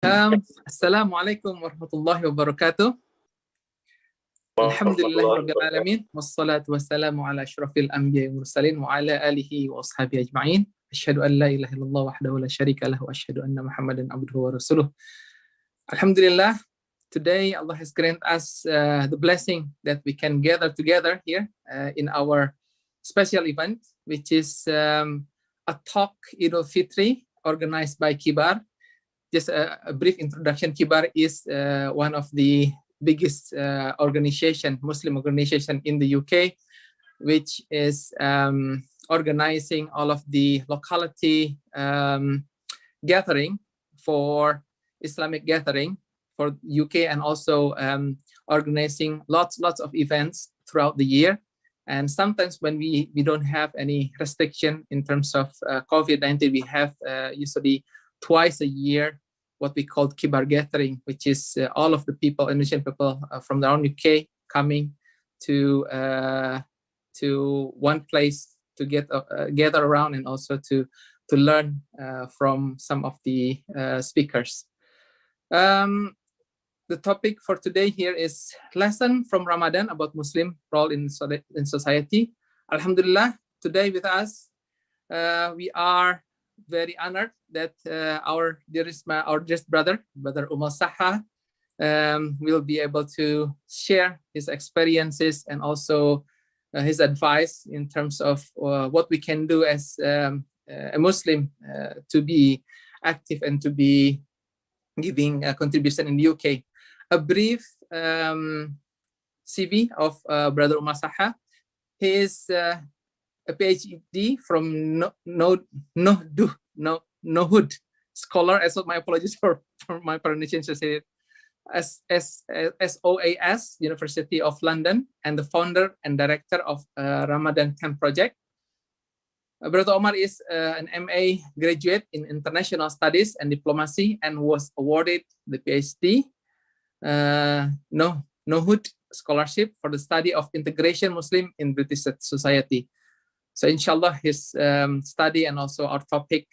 Assalamualaikum warahmatullahi wabarakatuh. Alhamdulillahirabbil alamin wassalatu wassalamu ala asyrafil anbiya'i wal mursalin wa ala alihi wa ashabihi ajma'in. Asyhadu an la ilaha illallah wahdahu la syarika lahu wa asyhadu anna Muhammadan abduhu wa rasuluh. Alhamdulillah, today Allah has granted us the blessing that we can gather together here in our special event, which is a talk Idul Fitri organized by KIBAR. Just a brief introduction. KIBAR is one of the biggest Muslim organization in the UK, which is organizing all of the locality gathering for Islamic gathering for UK, and also organizing lots of events throughout the year. And sometimes when we don't have any restriction in terms of COVID-19, we have usually twice a year what we call KIBAR gathering, which is all of the people, Indonesian people from around UK coming to one place to gather around, and also to learn from some of the speakers. The topic for today here is lesson from Ramadan about Muslim role in society. Alhamdulillah, today with us we are very honored that our dearest brother Omar Salha will be able to share his experiences and also his advice in terms of what we can do as a Muslim to be active and to be giving a contribution in the UK. A brief CV of Brother Omar Salha. He is a PhD from Nohud scholar. So my apologies for my pronunciation. SOAS, University of London, and the founder and director of Ramadan 10 project. Brother Omar is an MA graduate in International Studies and Diplomacy, and was awarded the PhD Nohud Scholarship for the study of integration Muslim in British society. So inshallah, his study and also our topic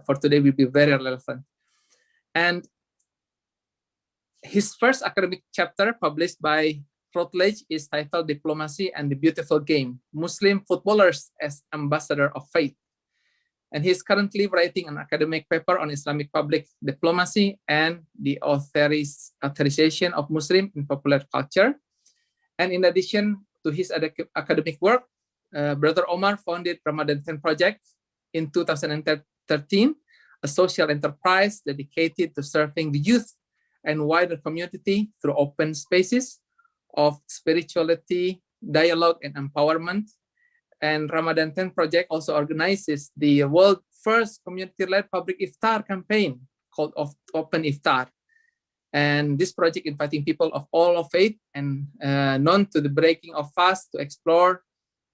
for today will be very relevant. And his first academic chapter published by Routledge is titled Diplomacy and the Beautiful Game, Muslim Footballers as Ambassador of Faith. And he's currently writing an academic paper on Islamic public diplomacy and the authorization of Muslim in popular culture. And in addition to his academic work, Brother Omar founded Ramadan 10 Project in 2013, a social enterprise dedicated to serving the youth and wider community through open spaces of spirituality, dialogue, and empowerment. And Ramadan 10 Project also organizes the world's first community-led public iftar campaign called Open Iftar. And this project inviting people of all of faith and known to the breaking of fast to explore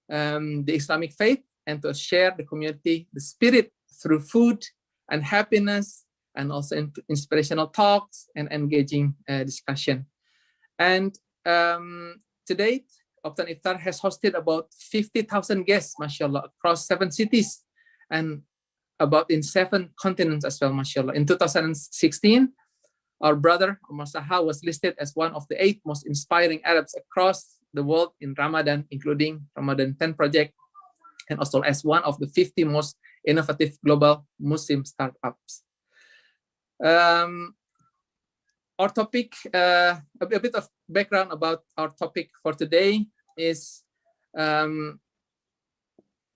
the Islamic faith and to share the community, the spirit through food and happiness, and also inspirational talks and engaging discussion. And to date, Open Iftar has hosted about 50,000 guests, mashallah, across 7 cities and about in 7 continents as well, mashallah. In 2016, our brother Omar Salha was listed as one of the 8 most inspiring Arabs across the world in Ramadan, including Ramadan 10 Project, and also as one of the 50 most innovative global Muslim startups. Our topic, a bit of background about our topic for today is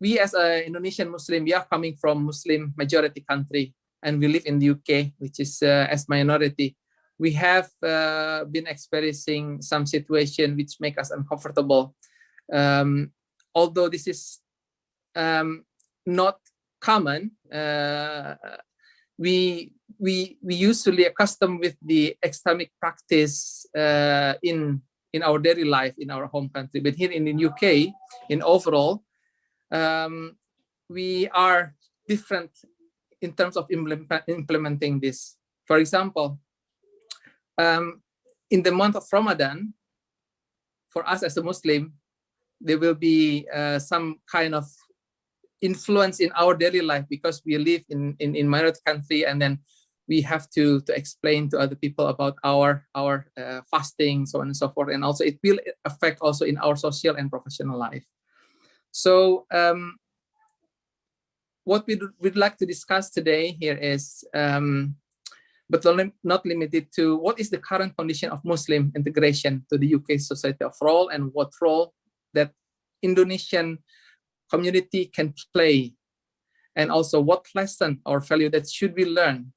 we as an Indonesian Muslim, we are coming from Muslim majority country, and we live in the UK, which is as minority. We have been experiencing some situation which make us uncomfortable. Although this is not common, we usually accustomed with the Islamic practice in our daily life in our home country. But here in the UK, in overall, we are different in terms of implementing this. For example, in the month of Ramadan, for us as a Muslim, there will be some kind of influence in our daily life because we live in minority country, and then we have to explain to other people about our fasting, so on and so forth. And also it will affect also in our social and professional life. So what we'd like to discuss today here is, but not limited to, what is the current condition of Muslim integration to the UK society of role, and what role that Indonesian community can play, and also what lesson or value that should be learned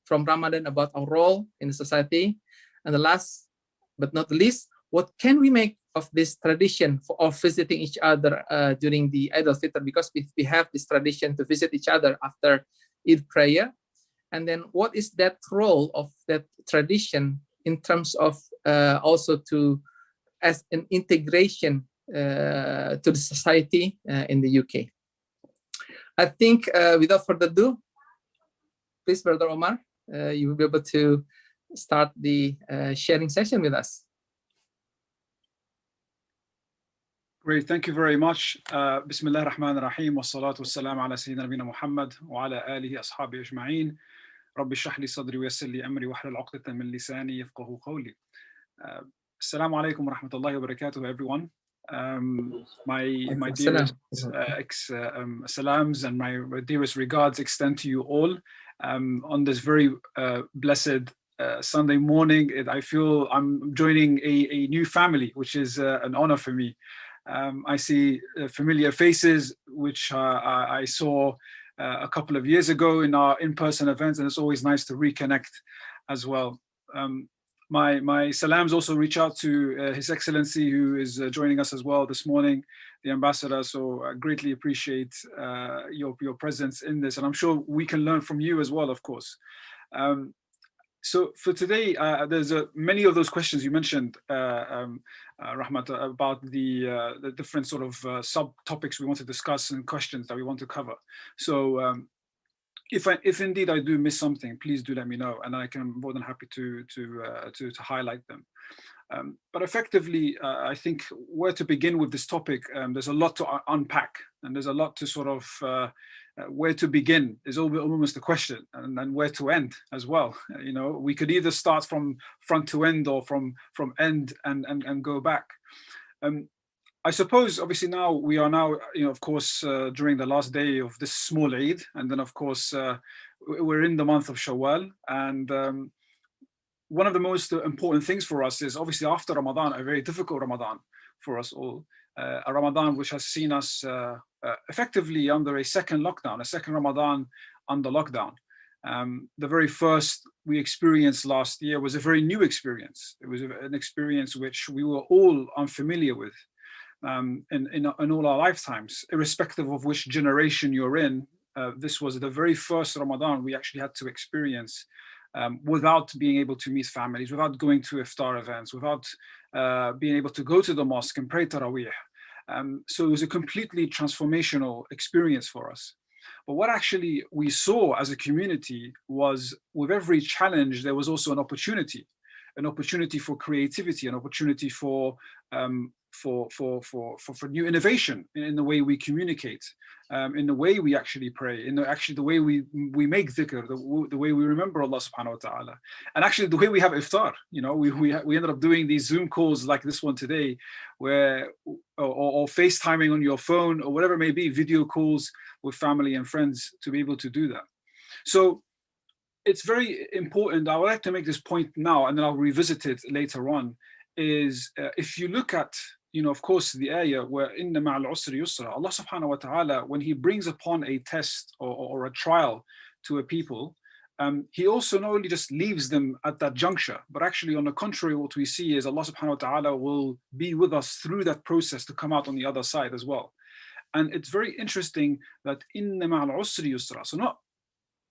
from Ramadan about our role in the society. And the last but not the least, what can we make of this tradition of visiting each other during the Idul Fitr, because we have this tradition to visit each other after Eid prayer. And then what is that role of that tradition in terms of also as an integration to the society in the UK? I think without further ado, please, Brother Omar, you will be able to start the sharing session with us. Great, thank you very much. Bismillah ar-Rahman ar-Rahim, wa salatu wa salam ala Sayyidina Nabina Muhammad wa ala alihi ashabi ajma'in. Rabbi shrah li sadri wa yassir li amri wa hlul 'uqdatan min lisani yafqahu qawli. Assalamu alaikum wa rahmatullahi wa barakatuh, everyone. My dearest salams and my dearest regards extend to you all on this very blessed Sunday morning. I feel I'm joining a new family, which is an honor for me. I see familiar faces which I saw a couple of years ago in our in-person events, and it's always nice to reconnect as well. My salams also reach out to His Excellency, who is joining us as well this morning, the Ambassador. So I greatly appreciate your presence in this, and I'm sure we can learn from you as well, of course. So for today, there's many of those questions you mentioned, Rahmat, about the different sort of subtopics we want to discuss and questions that we want to cover. So if indeed I do miss something, please do let me know, and I can more than happy to highlight them. But effectively, I think where to begin with this topic, there's a lot to unpack, and there's a lot to sort of where to begin is almost the question, and then where to end as well. You know, we could either start from front to end or from end and go back. I suppose, obviously, now we are you know, of course, during the last day of this small Eid, and then of course we're in the month of Shawwal, and one of the most important things for us is obviously after Ramadan, a very difficult Ramadan for us all, a Ramadan which has seen us effectively under a second lockdown, a second Ramadan under lockdown. The very first we experienced last year was a very new experience. It was an experience which we were all unfamiliar with in all our lifetimes, irrespective of which generation you're in. This was the very first Ramadan we actually had to experience without being able to meet families, without going to iftar events, without being able to go to the mosque and pray Taraweeh. So it was a completely transformational experience for us. But what actually we saw as a community was, with every challenge, there was also an opportunity for creativity, an opportunity for new innovation in the way we communicate, in the way we actually pray, in the way we make dhikr, the way we remember Allah subhanahu wa ta'ala, and actually the way we have iftar. You know, we ended up doing these Zoom calls like this one today, where or FaceTiming on your phone or whatever it may be, video calls with family and friends to be able to do that. So it's very important. I would like to make this point now, and then I'll revisit it later on, is if you look at, you know, of course, the ayah where inna ma'al usri yusra, Allah subhanahu wa ta'ala, when he brings upon a test or a trial to a people, he also not only just leaves them at that juncture, but actually on the contrary, what we see is Allah subhanahu wa ta'ala will be with us through that process to come out on the other side as well. And it's very interesting that inna ma'al usri yusra, so not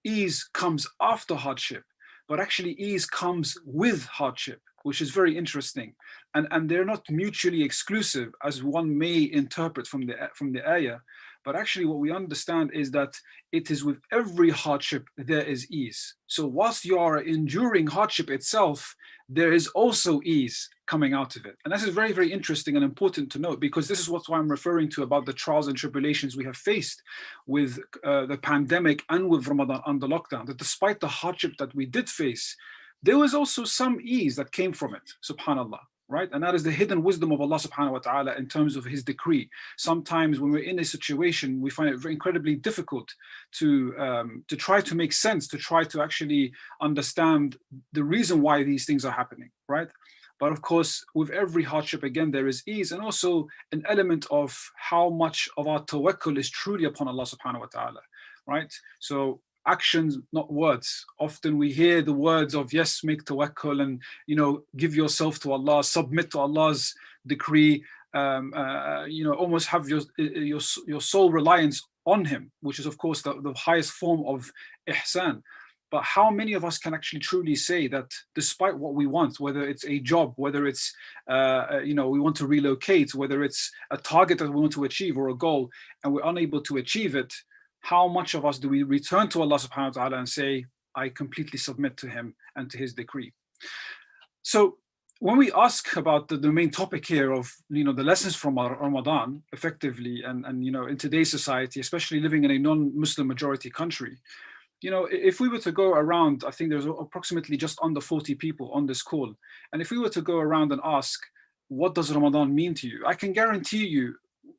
ease comes after hardship, but actually ease comes with hardship. which is very interesting. And they're not mutually exclusive as one may interpret from the ayah. But actually what we understand is that it is with every hardship there is ease. So whilst you are enduring hardship itself, there is also ease coming out of it. And this is very, very interesting and important to note, because this is what I'm referring to about the trials and tribulations we have faced with the pandemic and with Ramadan and the lockdown, that despite the hardship that we did face, there was also some ease that came from it, subhanAllah. Right? And that is the hidden wisdom of Allah subhanahu wa ta'ala in terms of his decree. Sometimes when we're in a situation, we find it very incredibly difficult to try to make sense, to try to actually understand the reason why these things are happening, right? But of course, with every hardship, again, there is ease, and also an element of how much of our tawakkul is truly upon Allah subhanahu wa ta'ala, right? So actions, not words. Often we hear the words of, yes, make tawakkul and, give yourself to Allah, submit to Allah's decree, almost have your sole reliance on him, which is of course the highest form of ihsan. But how many of us can actually truly say that despite what we want, whether it's a job, whether it's, we want to relocate, whether it's a target that we want to achieve or a goal, and we're unable to achieve it, how much of us do we return to Allah subhanahu wa ta'ala and say, I completely submit to him and to his decree? So when we ask about the main topic here of, the lessons from Ramadan effectively, and in today's society, especially living in a non-Muslim majority country, if we were to go around, I think there's approximately just under 40 people on this call. And if we were to go around and ask, what does Ramadan mean to you? I can guarantee you,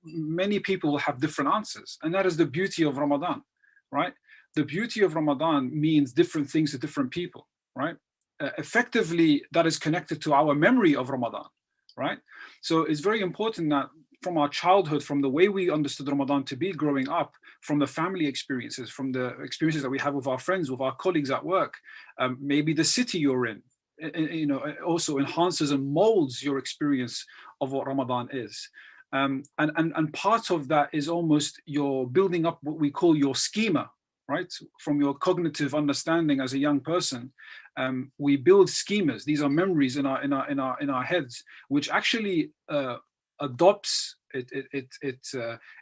many people will have different answers, and that is the beauty of Ramadan, right? The beauty of Ramadan means different things to different people, right? Effectively, that is connected to our memory of Ramadan, right? So it's very important that from our childhood, from the way we understood Ramadan to be growing up, from the family experiences, from the experiences that we have with our friends, with our colleagues at work, maybe the city you're in, also enhances and molds your experience of what Ramadan is. And part of that is almost you're building up what we call your schema, right? From your cognitive understanding as a young person, we build schemas. These are memories in our heads, which actually adopts, it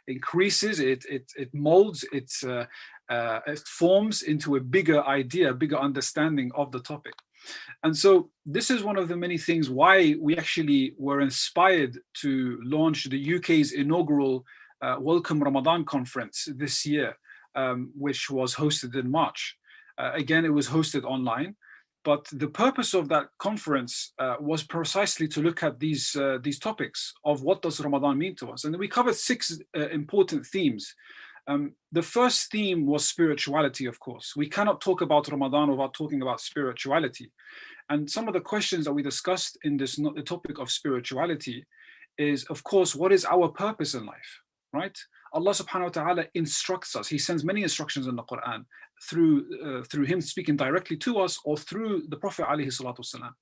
increases, it molds, it forms into a bigger idea, a bigger understanding of the topic. And so this is one of the many things why we actually were inspired to launch the UK's inaugural Welcome Ramadan conference this year, which was hosted in March. Again, it was hosted online, but the purpose of that conference was precisely to look at these topics of what does Ramadan mean to us. And we covered 6 important themes. The first theme was spirituality, of course. We cannot talk about Ramadan without talking about spirituality. And some of the questions that we discussed in the topic of spirituality is, of course, what is our purpose in life, right? Allah subhanahu wa ta'ala instructs us. He sends many instructions in the Quran through him speaking directly to us or through the Prophet alayhi salatu wasalam.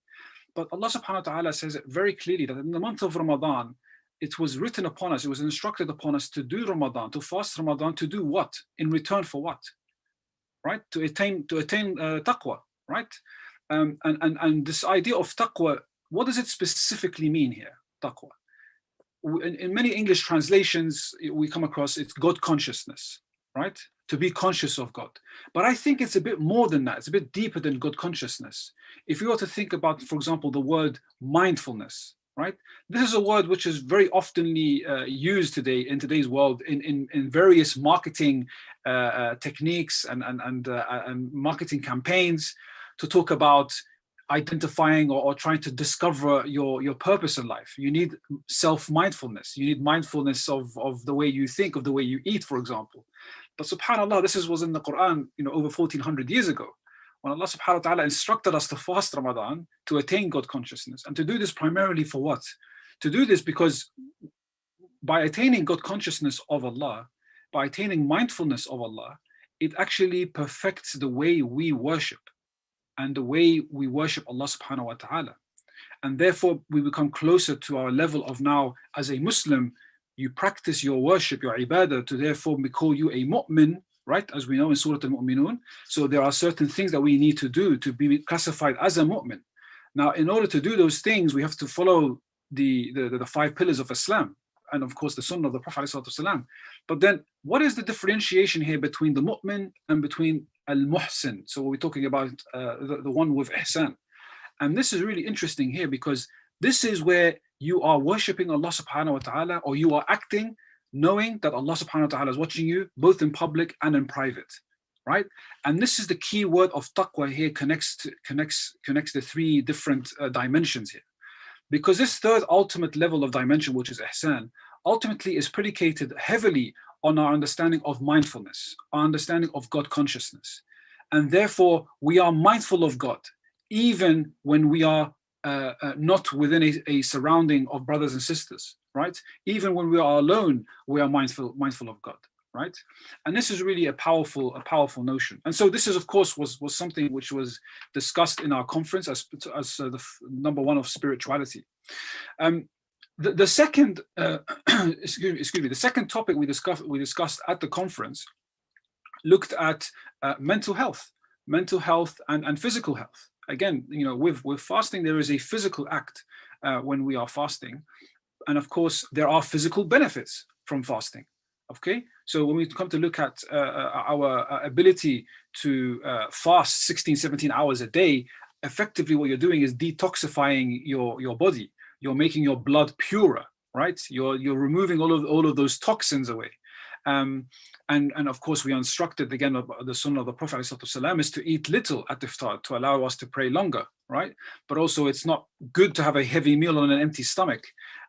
But Allah subhanahu wa ta'ala says it very clearly that in the month of Ramadan, it was written upon us, it was instructed upon us to do Ramadan, to fast Ramadan, to do what? In return for what? Right? To attain taqwa, right? And this idea of taqwa, what does it specifically mean here, taqwa? In many English translations, we come across it's God consciousness, right? To be conscious of God. But I think it's a bit more than that. It's a bit deeper than God consciousness. If you were to think about, for example, the word mindfulness, right? This is a word which is very oftenly used today in today's world in various marketing techniques and marketing campaigns to talk about identifying or trying to discover your purpose in life. You need self-mindfulness. You need mindfulness of the way you think, of the way you eat, for example. But subhanAllah, this was in the Quran, over 1400 years ago, when Allah subhanahu wa ta'ala instructed us to fast Ramadan to attain God consciousness, and to do this primarily for what? To do this because by attaining God consciousness of Allah, by attaining mindfulness of Allah, it actually perfects the way we worship and the way we worship Allah subhanahu wa ta'ala. And therefore we become closer to our level of now, as a Muslim, you practice your worship, your ibadah, to therefore call you a mu'min, right? As we know in Surah Al-Mu'minun. So there are certain things that we need to do to be classified as a mu'min. Now, in order to do those things, we have to follow the 5 pillars of Islam, and of course the Sunnah of the Prophet ﷺ. But then, what is the differentiation here between the mu'min and between al-muhsin? So we're talking about the one with ihsan. And this is really interesting here, because this is where you are worshipping Allah subhanahu wa ta'ala, or you are acting knowing that Allah subhanahu wa ta'ala is watching you both in public and in private, right? And this is the key word of taqwa here, connects the 3 different dimensions here. Because this third ultimate level of dimension, which is ihsan, ultimately is predicated heavily on our understanding of mindfulness, our understanding of God consciousness. And therefore, we are mindful of God, even when we are not within a surrounding of brothers and sisters, right? Even when we are alone, we are mindful of God, right? And this is really a powerful notion. And so this is, of course, was something which was discussed in our conference as the number 1 of spirituality. The second, excuse me, the second topic we discussed at the conference looked at mental health and physical health. Again, with fasting, there is a physical act when we are fasting. And of course, there are physical benefits from fasting. Okay, so when we come to look at our ability to fast 16, 17 hours a day, effectively what you're doing is detoxifying your body. You're making your blood purer, right? You're removing all of those toxins away. And of course, we are instructed, again, the Sunnah of the Prophet ﷺ is to eat little at iftar to allow us to pray longer, right? But also, it's not good to have a heavy meal on an empty stomach.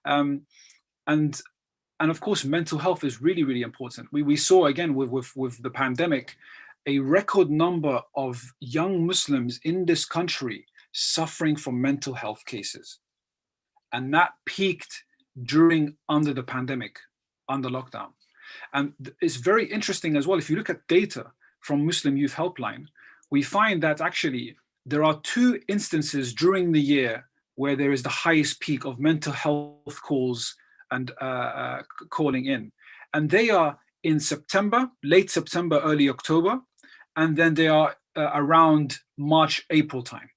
And of course, mental health is really, really important. We saw, again, with the pandemic, a record number of young Muslims in this country suffering from mental health cases. And that peaked under the pandemic, under lockdown. And it's very interesting as well. If you look at data from Muslim Youth Helpline, we find that actually there are 2 instances during the year where there is the highest peak of mental health calls and calling in. And they are in September, late September, early October, and then they are around March, April time.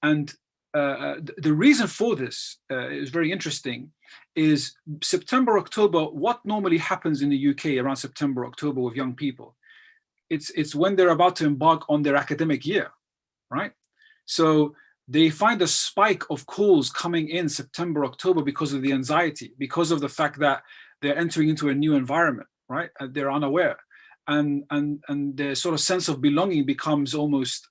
And the reason for this is very interesting, is September, October, what normally happens in the UK around September, October with young people? It's when they're about to embark on their academic year, right? So they find a spike of calls coming in September, October because of the anxiety, because of the fact that they're entering into a new environment, right? They're unaware. And their sort of sense of belonging becomes almost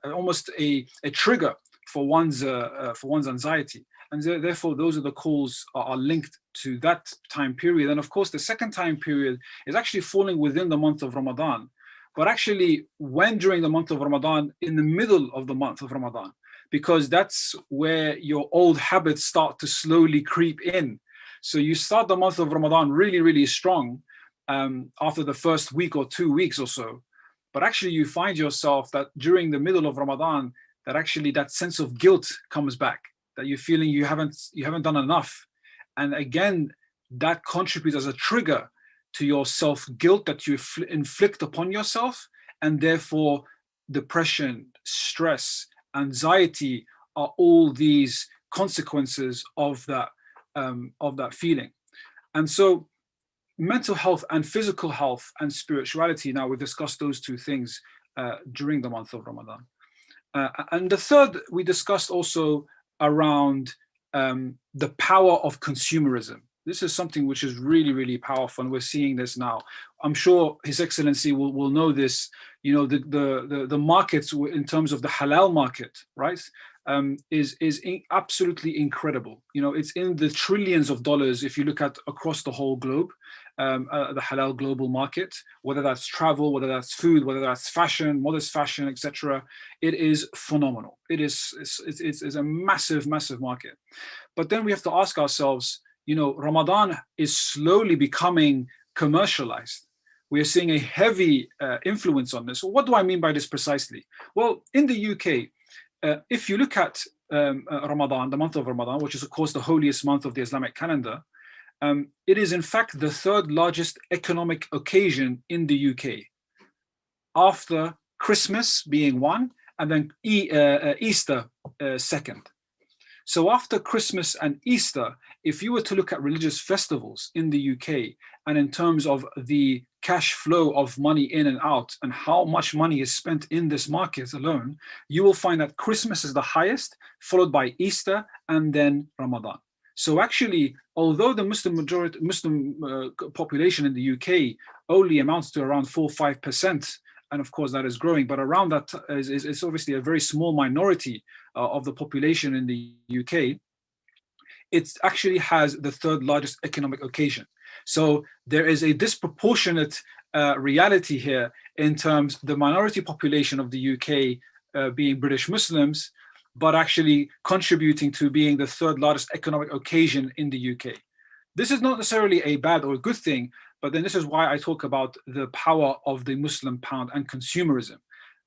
almost a trigger for one's anxiety, and therefore those are the calls are linked to that time period. And of course, the second time period is actually falling within the month of Ramadan, but actually when during the month of Ramadan, in the middle of the month of Ramadan, because that's where your old habits start to slowly creep in. So you start the month of Ramadan really, really strong after the first week or 2 weeks or so. But actually you find yourself that during the middle of Ramadan, that actually that sense of guilt comes back, that you're feeling you haven't done enough. And again, that contributes as a trigger to your self-guilt that you inflict upon yourself. And therefore depression, stress, anxiety are all these consequences of that feeling. And so mental health and physical health and spirituality, now we've discussed those 2 things during the month of Ramadan. And the third, we discussed also around the power of consumerism. This is something which is really, really powerful, and we're seeing this now. I'm sure His Excellency will know this. The markets in terms of the halal market, right, is absolutely incredible. It's in the trillions of dollars if you look at across the whole globe, the halal global market, whether that's travel, whether that's food, whether that's fashion, modest fashion, etc. It is phenomenal. It's a massive, massive market. But then we have to ask ourselves, Ramadan is slowly becoming commercialized. We are seeing a heavy influence on this. So what do I mean by this precisely? Well, in the UK, if you look at Ramadan, the month of Ramadan, which is of course the holiest month of the Islamic calendar, it is in fact the 3rd largest economic occasion in the UK after Christmas being one, and then Easter second. So after Christmas and Easter, if you were to look at religious festivals in the UK, and in terms of the cash flow of money in and out and how much money is spent in this market alone, you will find that Christmas is the highest, followed by Easter and then Ramadan. So actually, although the Muslim population in the UK only amounts to around 4-5%, and of course that is growing, but around that is obviously a very small minority of the population in the UK, it actually has the third largest economic occasion. So there is a disproportionate reality here in terms of the minority population of the UK being British Muslims, but actually contributing to being the third largest economic occasion in the UK. This is not necessarily a bad or a good thing, but then this is why I talk about the power of the Muslim pound and consumerism.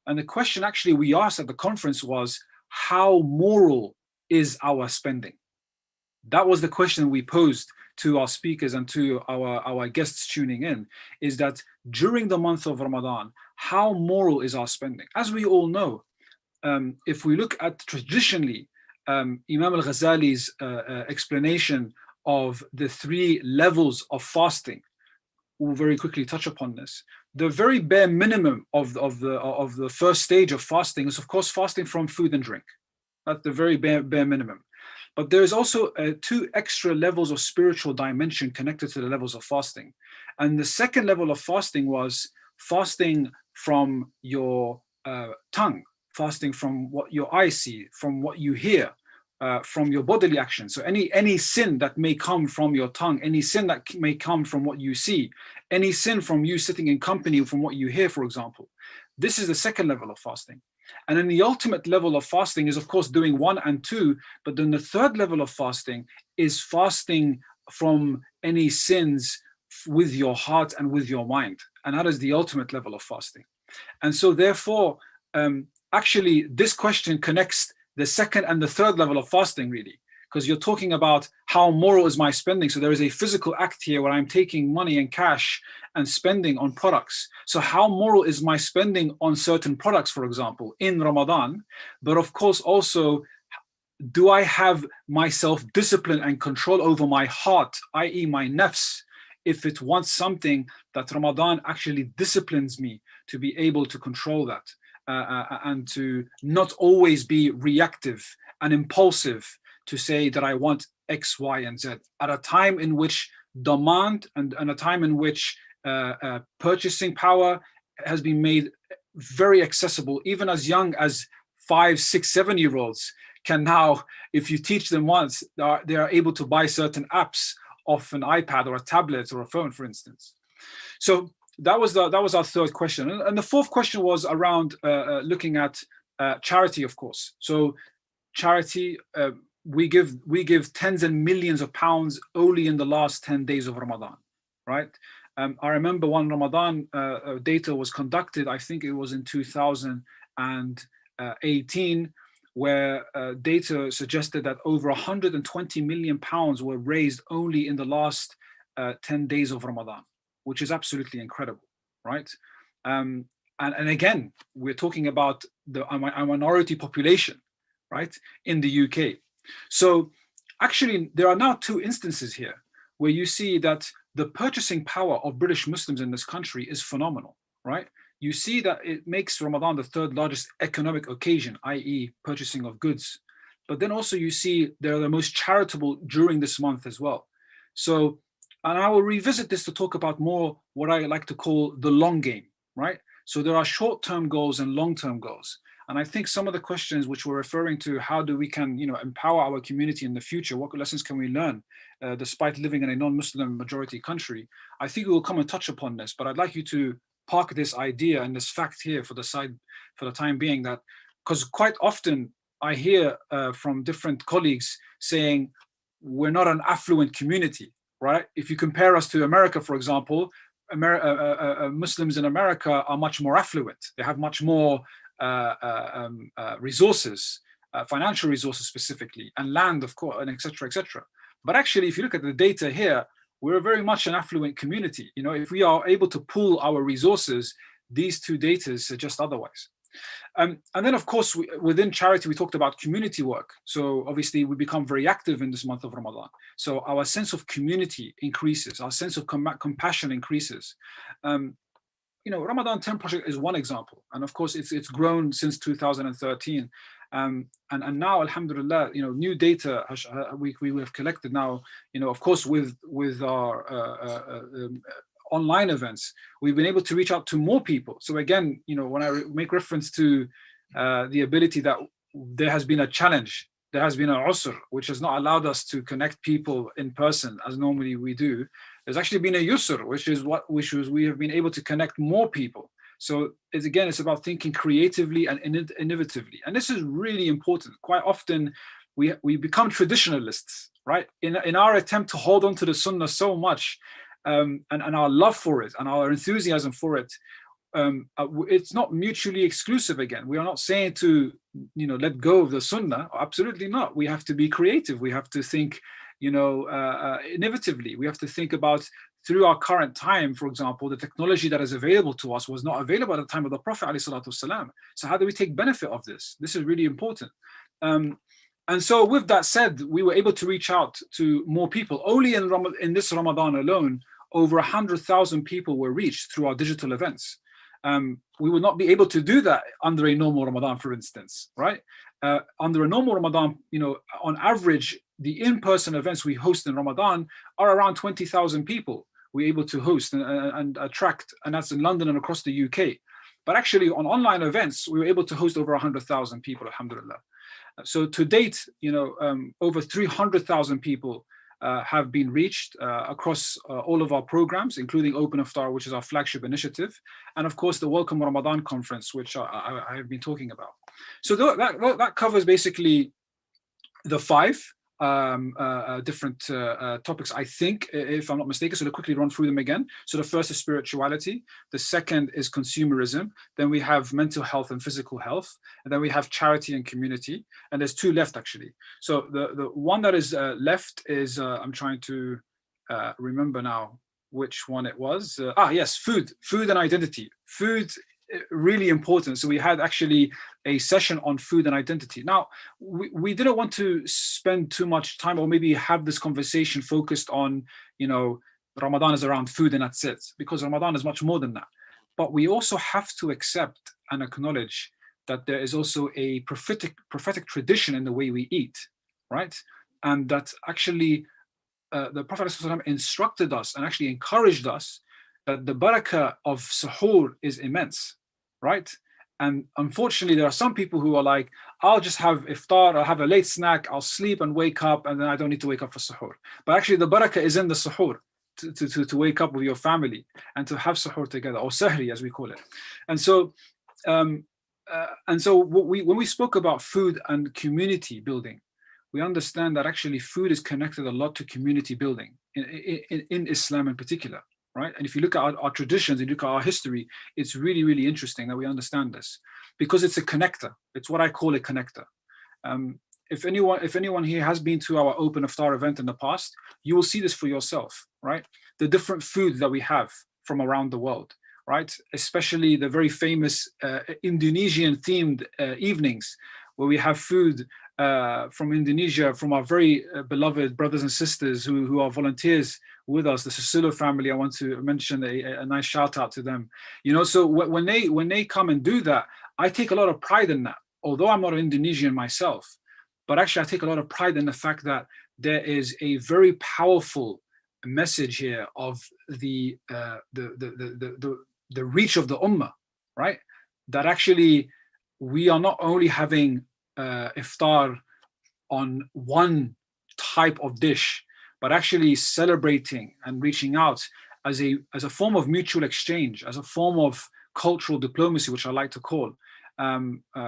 And the question actually we asked at the conference was, how moral is our spending? That was the question we posed to our speakers and to our guests tuning in, is that during the month of Ramadan, how moral is our spending? As we all know, if we look at traditionally, Imam al-Ghazali's explanation of the 3 levels of fasting, we'll very quickly touch upon this. The very bare minimum of the first stage of fasting is, of course, fasting from food and drink. That's the very bare minimum. But there's also 2 extra levels of spiritual dimension connected to the levels of fasting. And the second level of fasting was fasting from your tongue, fasting from what your eyes see, from what you hear, from your bodily actions. So any sin that may come from your tongue, any sin that may come from what you see, any sin from you sitting in company, from what you hear, for example. This is the second level of fasting. And then the ultimate level of fasting is, of course, doing 1 and 2, but then the third level of fasting is fasting from any sins with your heart and with your mind. And that is the ultimate level of fasting. And so therefore, actually, this question connects the second and the third level of fasting, really, because you're talking about how moral is my spending. So there is a physical act here where I'm taking money and cash and spending on products. So how moral is my spending on certain products, for example, in Ramadan? But of course, also, do I have my self-discipline and control over my heart, i.e. my nafs, if it wants something that Ramadan actually disciplines me to be able to control that? And to not always be reactive and impulsive to say that I want X, Y, and Z at a time in which demand and a time in which purchasing power has been made very accessible. Even as young as 5, 6, 7-year-olds can now, if you teach them once, they are able to buy certain apps off an iPad or a tablet or a phone, for instance. So that was our third question, and the fourth question was around looking at charity, of course. So charity, we give tens and millions of pounds only in the last 10 days of Ramadan, right? I remember one Ramadan data was conducted, I think it was in 2018, where data suggested that over 120 million pounds were raised only in the last 10 days of Ramadan, which is absolutely incredible, right? And again, we're talking about a minority population, right, in the UK. So actually, there are now 2 instances here where you see that the purchasing power of British Muslims in this country is phenomenal, right? You see that it makes Ramadan the third largest economic occasion, i.e. purchasing of goods. But then also you see they're the most charitable during this month as well. So, and I will revisit this to talk about more what I like to call the long game, right? So there are short-term goals and long-term goals. And I think some of the questions which we're referring to, how do we can, empower our community in the future? What lessons can we learn despite living in a non-Muslim majority country? I think we will come and touch upon this, but I'd like you to park this idea and this fact here for the time being, that because quite often I hear from different colleagues saying we're not an affluent community, right? If you compare us to America, for example, Muslims in America are much more affluent. They have much more resources, financial resources specifically, and land, of course, and et cetera, et cetera. But actually, if you look at the data here, we're very much an affluent community. If we are able to pool our resources, these two data suggest otherwise. And then, of course, within charity, we talked about community work. So obviously, we become very active in this month of Ramadan. So our sense of community increases, our sense of compassion increases. Ramadan 10 Project is one example. And of course, it's grown since 2013. And now, alhamdulillah, new data we have collected now, of course, with our online events, we've been able to reach out to more people. So again, when I make reference to the ability that there has been a challenge, there has been a usr, which has not allowed us to connect people in person as normally we do. There's actually been a yusr, which was we have been able to connect more people. So it's about thinking creatively and innovatively. And this is really important. Quite often we become traditionalists, right? In our attempt to hold on to the sunnah so much, and our love for it and our enthusiasm for it, it's not mutually exclusive. Again, we are not saying to let go of the sunnah. Absolutely not. We have to be creative. We have to think innovatively. We have to think about, through our current time, for example, the technology that is available to us was not available at the time of the Prophet ﷺ. So how do we take benefit of this? This is really important. And so with that said, we were able to reach out to more people. Only in this Ramadan alone, over 100,000 people were reached through our digital events. We would not be able to do that under a normal Ramadan, for instance, right? Under a normal Ramadan, on average, the in-person events we host in Ramadan are around 20,000 people we're able to host and attract, and that's in London and across the UK. But actually on online events, we were able to host over 100,000 people, alhamdulillah. So to date, over 300,000 people have been reached across all of our programs, including Open Iftar, which is our flagship initiative, and of course the Welcome Ramadan conference, which I have been talking about. So that covers basically the 5 different topics, I think, if I'm not mistaken. So to quickly run through them again. So the first is spirituality. The second is consumerism. Then we have mental health and physical health. And then we have charity and community. And there's 2 left, actually. So the one that is left is, I'm trying to remember now which one it was. Yes, food and identity. Food, really important. So we had actually a session on food and identity. Now, we didn't want to spend too much time or maybe have this conversation focused on, Ramadan is around food and that's it, because Ramadan is much more than that. But we also have to accept and acknowledge that there is also a prophetic tradition in the way we eat, right? And that actually the Prophet ﷺ instructed us and actually encouraged us that the barakah of suhoor is immense, right? And unfortunately, there are some people who are like, I'll just have iftar, I'll have a late snack, I'll sleep and wake up, and then I don't need to wake up for suhoor. But actually, the barakah is in the suhoor, to wake up with your family and to have suhoor together, or sahri as we call it. And so, when we spoke about food and community building, we understand that actually food is connected a lot to community building in Islam in particular. Right? And if you look at our traditions, you look at our history, it's really, really interesting that we understand this, because it's a connector. It's what I call a connector. If anyone here has been to our Open Iftar event in the past, you will see this for yourself, right? The different foods that we have from around the world, right? Especially the very famous Indonesian themed evenings, where we have food from Indonesia, from our very beloved brothers and sisters who are volunteers with us, the Susilo family. I want to mention a nice shout out to them. So when they come and do that, I take a lot of pride in that. Although I'm not an Indonesian myself, but actually I take a lot of pride in the fact that there is a very powerful message here of the reach of the ummah, right? That actually we are not only having iftar on one type of dish, but actually celebrating and reaching out as a form of mutual exchange, as a form of cultural diplomacy, which I like to call,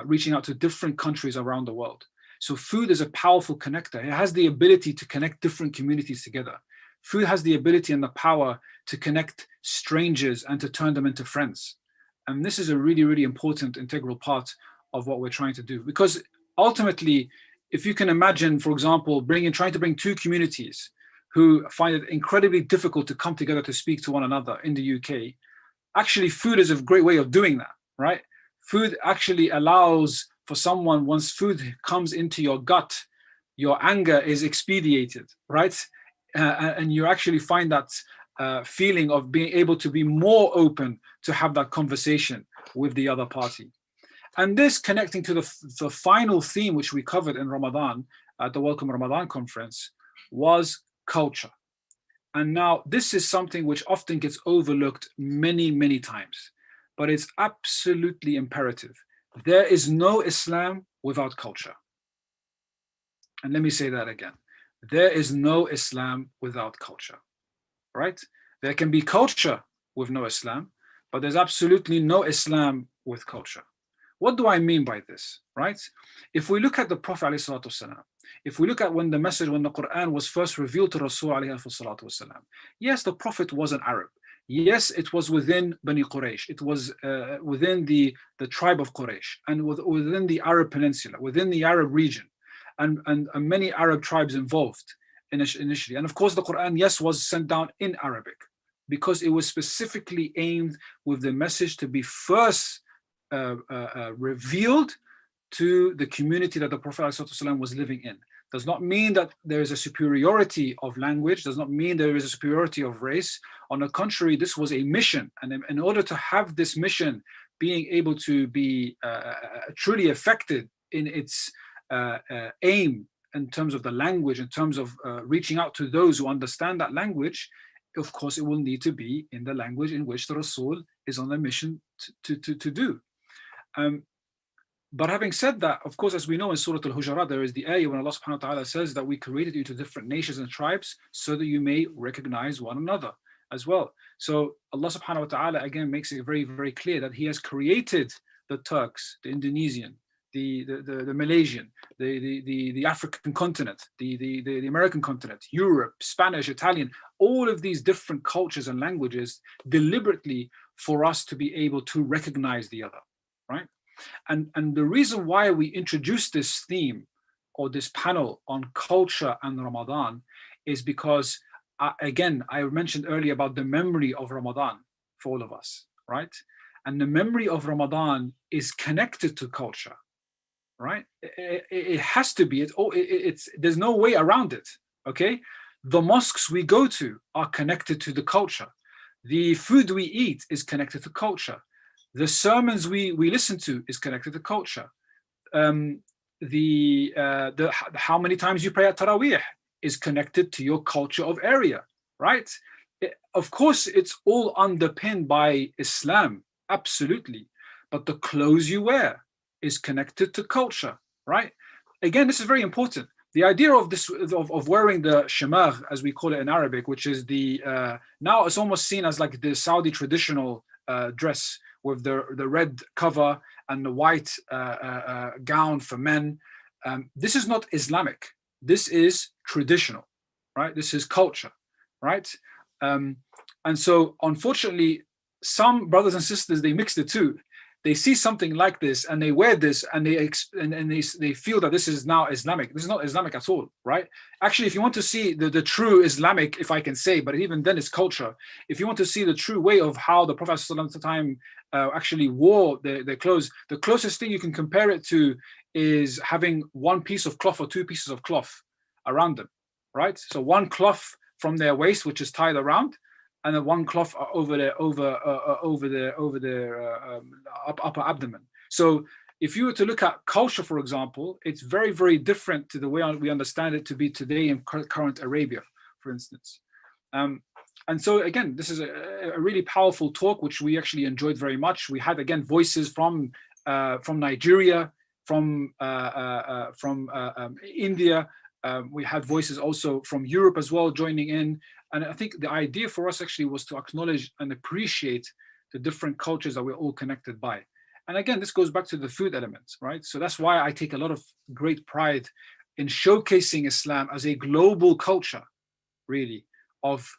reaching out to different countries around the world. So food is a powerful connector. It has the ability to connect different communities together. Food has the ability and the power to connect strangers and to turn them into friends. And this is a really, really important integral part of what we're trying to do. Because ultimately, if you can imagine, for example, trying to bring 2 communities who find it incredibly difficult to come together to speak to one another in the UK, actually food is a great way of doing that, right? Food actually allows for someone, once food comes into your gut, your anger is expedited, right? And you actually find that feeling of being able to be more open to have that conversation with the other party. And this, connecting to the final theme which we covered in Ramadan at the Welcome Ramadan conference, was culture. And now this is something which often gets overlooked many, many times, but it's absolutely imperative. There is no Islam without culture. And let me say that again. There is no Islam without culture, right? There can be culture with no Islam, but there's absolutely no Islam with culture. What do I mean by this, right? If we look at the Prophet ﷺ, if we look at when the Quran was first revealed to Rasul ﷺ, yes, the Prophet was an Arab. Yes, it was within Bani Quraysh. It was within the tribe of Quraysh, and within the Arab Peninsula, within the Arab region, and many Arab tribes involved initially. And of course, the Quran, yes, was sent down in Arabic because it was specifically aimed with the message to be first revealed to the community that the Prophet ﷺ was living in. Does not mean that there is a superiority of language, does not mean there is a superiority of race. On the contrary, this was a mission. And in order to have this mission being able to be truly effective in its aim in terms of the language, in terms of reaching out to those who understand that language, of course, it will need to be in the language in which the Rasul is on a mission to do. But having said that, of course, as we know in Surah Al-Hujurat, there is the ayah when Allah subhanahu wa ta'ala says that we created you to different nations and tribes so that you may recognize one another as well. So Allah subhanahu wa ta'ala again makes it very, very clear that He has created the Turks, the Indonesian, the Malaysian, the African continent, the American continent, Europe, Spanish, Italian, all of these different cultures and languages deliberately for us to be able to recognize the other, right? And the reason why we introduced this theme or this panel on culture and Ramadan is because, again, I mentioned earlier about the memory of Ramadan for all of us, right? And the memory of Ramadan is connected to culture, right? It has to be. There's no way around it, okay? The mosques we go to are connected to the culture. The food we eat is connected to culture. The sermons we listen to is connected to culture. How many times you pray at Taraweeh is connected to your culture of area, right? Of course, it's all underpinned by Islam, absolutely. But the clothes you wear is connected to culture, right? Again, this is very important. The idea of this of wearing the shamar, as we call it in Arabic, which is the now it's almost seen as like the Saudi traditional dress, with the red cover and the white gown for men. This is not Islamic. This is traditional, right? This is culture, right? And so, unfortunately, some brothers and sisters, they mix the two. They see something like this and they wear this and they feel that this is now Islamic. This is not Islamic at all, right? Actually, if you want to see the true Islamic, if I can say, but even then it's culture. If you want to see the true way of how the Prophet ﷺ at the time actually wore their clothes, the closest thing you can compare it to is having one piece of cloth or two pieces of cloth around them, right? So one cloth from their waist, which is tied around, and then one cloth over their upper abdomen. So if you were to look at culture, for example, it's very, very different to the way we understand it to be today in current Arabia, for instance. And so again, this is a really powerful talk, which we actually enjoyed very much. We had, again, voices from Nigeria, from India. We had voices also from Europe as well joining in. And I think the idea for us actually was to acknowledge and appreciate the different cultures that we're all connected by. And again, this goes back to the food element, right? So that's why I take a lot of great pride in showcasing Islam as a global culture, really, of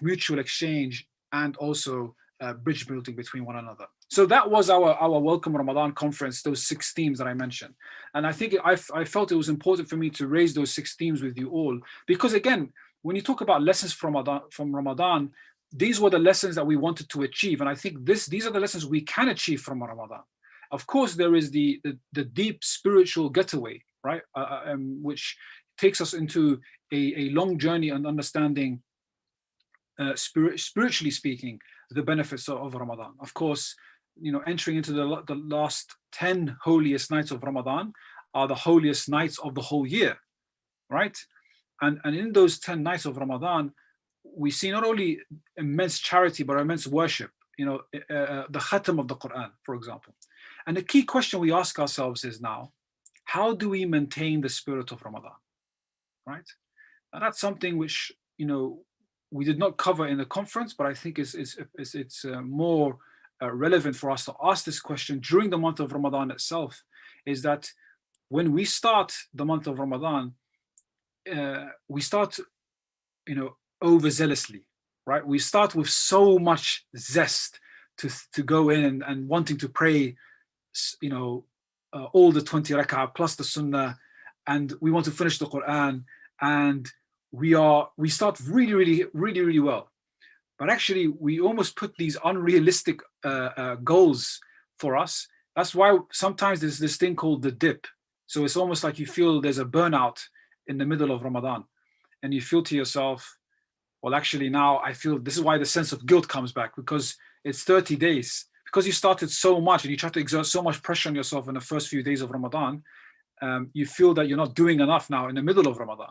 mutual exchange and also bridge building between one another. So that was our Welcome Ramadan conference, those 6 themes that I mentioned. And I think I felt it was important for me to raise those 6 themes with you all, because again, when you talk about lessons from Ramadan, these were the lessons that we wanted to achieve. And I think these are the lessons we can achieve from Ramadan. Of course, there is the deep spiritual getaway, right? Which takes us into a long journey and understanding, spiritually speaking, the benefits of Ramadan. Of course, entering into the last 10 holiest nights of Ramadan are the holiest nights of the whole year, right? And in those 10 nights of Ramadan, we see not only immense charity, but immense worship, the khatam of the Quran, for example. And the key question we ask ourselves is now, how do we maintain the spirit of Ramadan, right? And that's something which, we did not cover in the conference, but I think it's more relevant for us to ask this question during the month of Ramadan itself, is that when we start the month of Ramadan, we start, overzealously, right? We start with so much zest to go in and wanting to pray, all the 20 rak'ah plus the sunnah, and we want to finish the Quran, and we start really well. But actually, we almost put these unrealistic goals for us. That's why sometimes there's this thing called the dip. So it's almost like you feel there's a burnout in the middle of Ramadan, and you feel to yourself, well, actually now I feel this is why the sense of guilt comes back, because it's 30 days. Because you started so much and you try to exert so much pressure on yourself in the first few days of Ramadan, you feel that you're not doing enough now in the middle of Ramadan.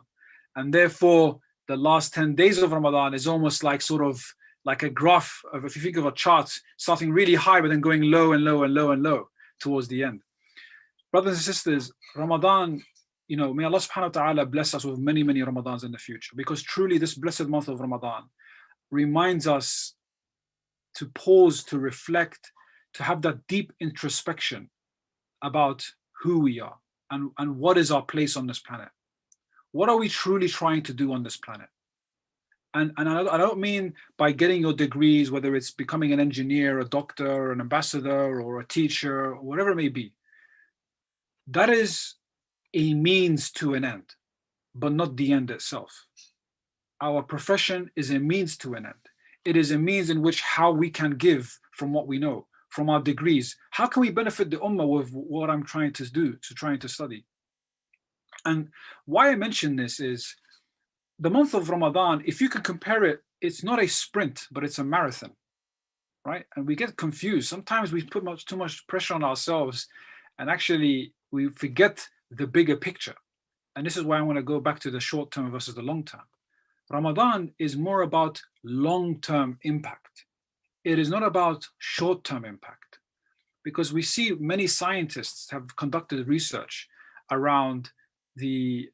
And therefore, the last 10 days of Ramadan is almost like sort of like a graph of, if you think of a chart, starting really high, but then going low and low and low and low towards the end. Brothers and sisters, Ramadan, may Allah subhanahu wa ta'ala bless us with many, many Ramadans in the future, because truly this blessed month of Ramadan reminds us to pause, to reflect, to have that deep introspection about who we are and what is our place on this planet. What are we truly trying to do on this planet? And I don't mean by getting your degrees, whether it's becoming an engineer, a doctor, an ambassador, or a teacher, or whatever it may be. That is a means to an end, but not the end itself. Our profession is a means to an end. It is a means in which how we can give from what we know, from our degrees. How can we benefit the ummah with what I'm trying to do, trying to study? And why I mention this is the month of Ramadan, if you can compare it, it's not a sprint, but it's a marathon, right? And we get confused. Sometimes we put too much pressure on ourselves, and actually we forget the bigger picture. And this is why I want to go back to the short term versus the long term. Ramadan is more about long-term impact. It is not about short-term impact, because we see many scientists have conducted research around the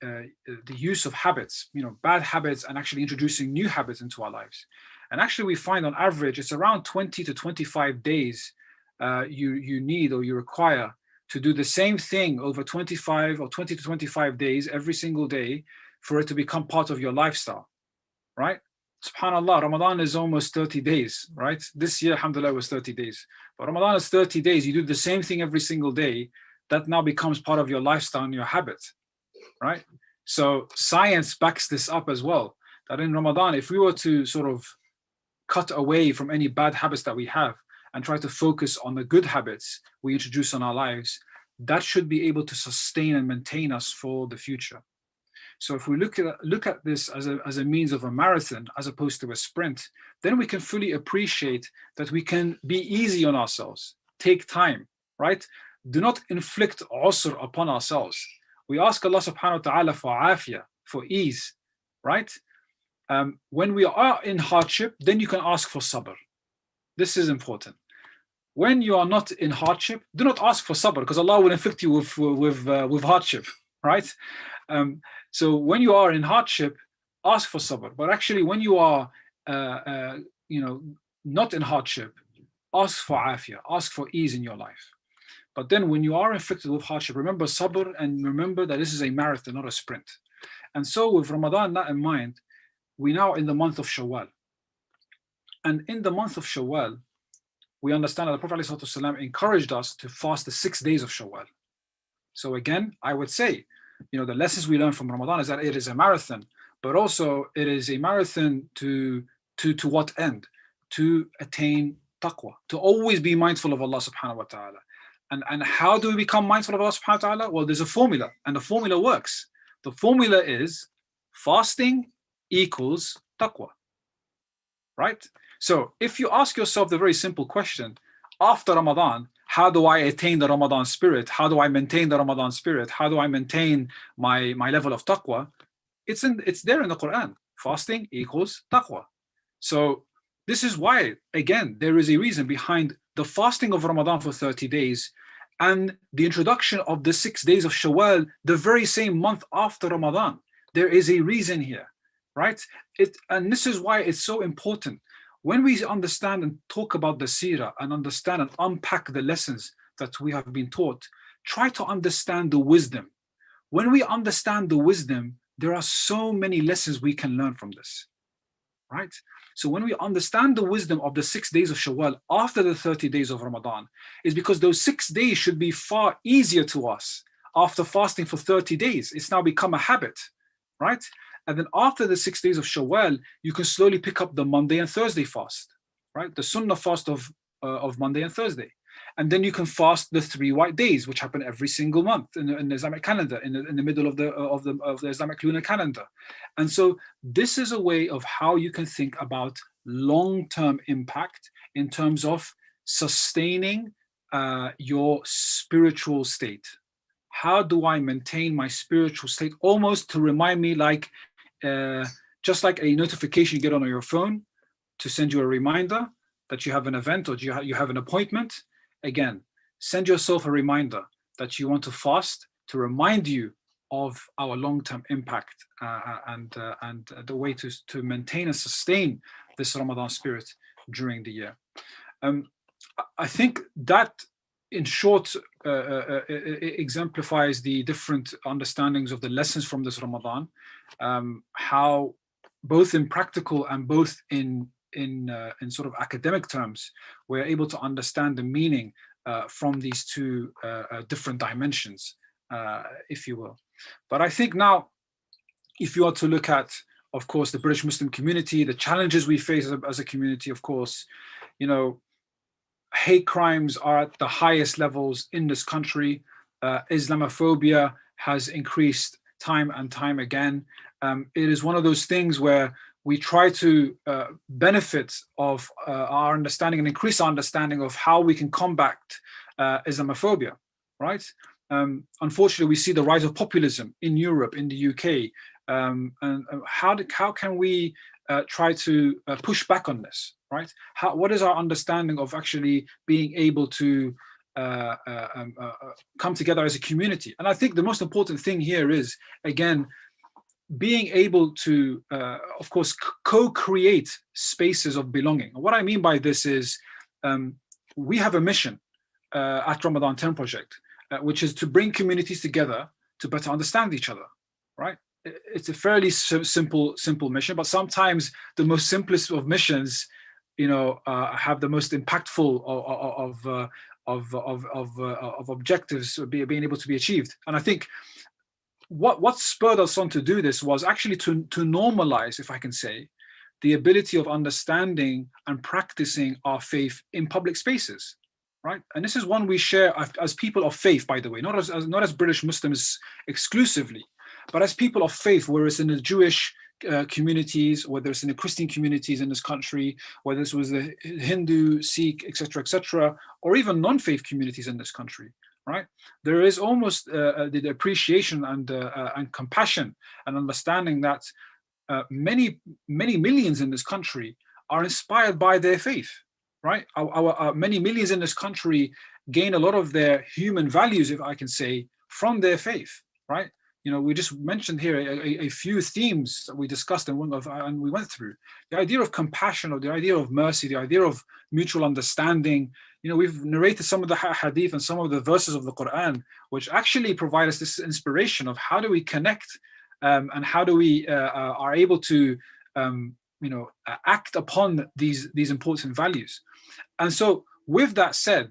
use of habits, bad habits, and actually introducing new habits into our lives. And actually we find on average, it's around 20 to 25 days you need or you require to do the same thing over 25 or 20 to 25 days every single day for it to become part of your lifestyle, right? SubhanAllah, Ramadan is almost 30 days, right? This year, alhamdulillah, was 30 days. But Ramadan is 30 days. You do the same thing every single day. That now becomes part of your lifestyle and your habit, right? So science backs this up as well, that in Ramadan, if we were to sort of cut away from any bad habits that we have and try to focus on the good habits we introduce in our lives, that should be able to sustain and maintain us for the future. So if we look at this as a means of a marathon as opposed to a sprint, then we can fully appreciate that we can be easy on ourselves, take time, right? Do not inflict usr upon ourselves. We ask Allah subhanahu wa ta'ala for afiyah, for ease, right? When we are in hardship, then you can ask for sabr. This is important. When you are not in hardship, do not ask for sabr, because Allah will inflict you with hardship, right? So when you are in hardship, ask for sabr. But actually, when you are, not in hardship, ask for afiyah, ask for ease in your life. But then when you are inflicted with hardship, remember sabr, and remember that this is a marathon, not a sprint. And so with Ramadan that in mind, we now in the month of Shawwal. And in the month of Shawwal, we understand that the Prophet ﷺ encouraged us to fast the 6 days of Shawwal. So again, I would say, the lessons we learn from Ramadan is that it is a marathon, but also it is a marathon to what end? to attain taqwa, to always be mindful of Allah subhanahu wa ta'ala. And how do we become mindful of Allah subhanahu wa ta'ala? Well, there's a formula, and the formula works. The formula is fasting equals taqwa, right? So if you ask yourself the very simple question, after Ramadan, how do I attain the Ramadan spirit? How do I maintain the Ramadan spirit? How do I maintain my level of taqwa? It's there in the Quran. Fasting equals taqwa. So this is why, again, there is a reason behind the fasting of Ramadan for 30 days and the introduction of the 6 days of Shawwal the very same month after Ramadan. There is a reason here, right? And this is why it's so important. When we understand and talk about the seerah and understand and unpack the lessons that we have been taught, try to understand the wisdom. When we understand the wisdom, there are so many lessons we can learn from this, right? So when we understand the wisdom of the 6 days of Shawwal after the 30 days of Ramadan, is because those 6 days should be far easier to us after fasting for 30 days. It's now become a habit, right? And then after the 6 days of Shawwal, you can slowly pick up the Monday and Thursday fast, right? The Sunnah fast of Monday and Thursday. And then you can fast the 3 white days, which happen every single month in the Islamic calendar, in the middle of the Islamic lunar calendar. And so this is a way of how you can think about long-term impact in terms of sustaining your spiritual state. How do I maintain my spiritual state? Almost to remind me, like just like a notification you get on your phone to send you a reminder that you have an event or you have an appointment. Again, send yourself a reminder that you want to fast to remind you of our long-term impact and the way to maintain and sustain this Ramadan spirit during the year. I think that, in short, exemplifies the different understandings of the lessons from this Ramadan, how both in practical and both in sort of academic terms, we're able to understand the meaning from these two different dimensions, if you will. But I think now, if you are to look at, of course, the British Muslim community, the challenges we face as a community, of course, you know, hate crimes are at the highest levels in this country. Islamophobia has increased time and time again. It is one of those things where we try to benefit of our understanding and increase our understanding of how we can combat Islamophobia, right? Unfortunately, we see the rise of populism in Europe, in the UK. And how can we try to push back on this, right? What is our understanding of actually being able to come together as a community? And I think the most important thing here is, again, being able to, of course, co-create spaces of belonging. And what I mean by this is we have a mission at Ramadan 10 Project, which is to bring communities together to better understand each other, right? It's a fairly simple mission, but sometimes the most simplest of missions, you know, have the most impactful of objectives being able to be achieved. And I think what spurred us on to do this was actually to normalize, if I can say, the ability of understanding and practicing our faith in public spaces, right? And this is one we share as people of faith, by the way, not as British Muslims exclusively, but as people of faith, whether it's in the Jewish communities, whether it's in the Christian communities in this country, whether this was the Hindu, Sikh, etc., or even non-faith communities in this country, right? There is almost the appreciation and compassion and understanding that many millions in this country are inspired by their faith, right? Our many millions in this country gain a lot of their human values, if I can say, from their faith, right? You know, we just mentioned here a few themes that we discussed and we went through. The idea of compassion, or the idea of mercy, the idea of mutual understanding. You know, we've narrated some of the hadith and some of the verses of the Quran, which actually provide us this inspiration of how do we connect and how do we are able to, you know, act upon these important values. And so with that said,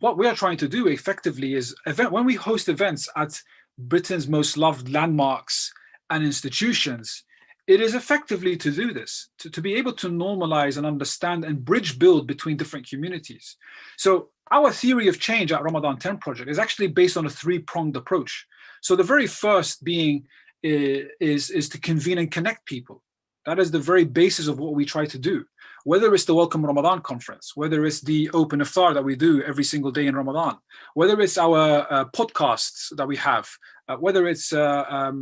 what we are trying to do effectively is when we host events at Britain's most loved landmarks and institutions, it is effectively to do this, to be able to normalize and understand and bridge build between different communities. So our theory of change at Ramadan 10 Project is actually based on a three-pronged approach. So the very first being is to convene and connect people. That is the very basis of what we try to do. Whether it's the Welcome Ramadan conference, whether it's the open iftar that we do every single day in Ramadan, whether it's our podcasts that we have, whether it's the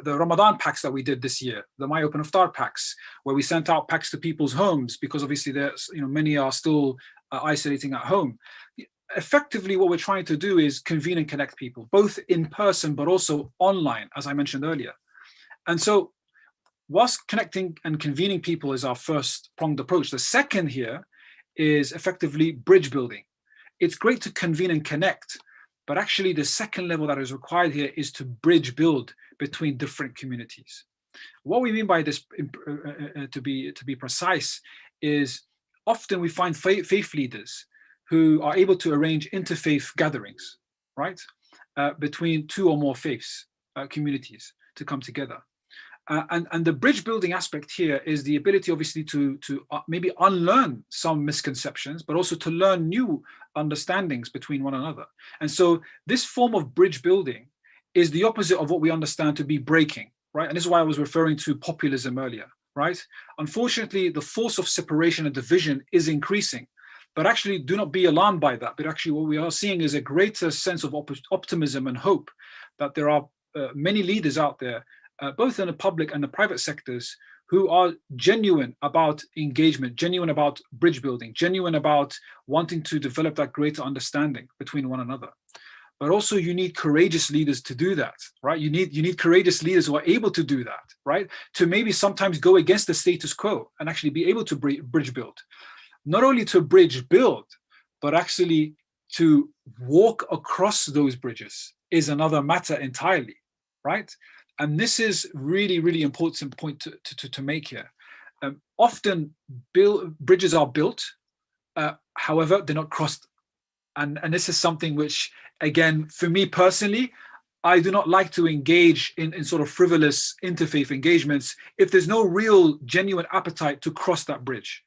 Ramadan packs that we did this year, the My Open Iftar packs, where we sent out packs to people's homes because obviously there's, many are still isolating at home. Effectively, what we're trying to do is convene and connect people, both in person but also online, as I mentioned earlier. And so, whilst connecting and convening people is our first pronged approach, the second here is effectively bridge building. It's great to convene and connect, but actually the second level that is required here is to bridge build between different communities. What we mean by this, to be precise, is often we find faith leaders who are able to arrange interfaith gatherings, right, between two or more faiths, communities to come together. And the bridge building aspect here is the ability, obviously, to maybe unlearn some misconceptions, but also to learn new understandings between one another. And so this form of bridge building is the opposite of what we understand to be breaking, right? And this is why I was referring to populism earlier, right? Unfortunately, the force of separation and division is increasing. But actually, do not be alarmed by that. But actually, what we are seeing is a greater sense of optimism and hope that there are many leaders out there, both in the public and the private sectors, who are genuine about engagement, genuine about bridge building, genuine about wanting to develop that greater understanding between one another. But also you need courageous leaders to do that, right? You need courageous leaders who are able to do that, right? To maybe sometimes go against the status quo and actually be able to bridge build. Not only to bridge build, but actually to walk across those bridges is another matter entirely, right? And this is really, really important point to make here. Often bridges are built, however, they're not crossed. And this is something which, again, for me personally, I do not like to engage in sort of frivolous interfaith engagements if there's no real genuine appetite to cross that bridge.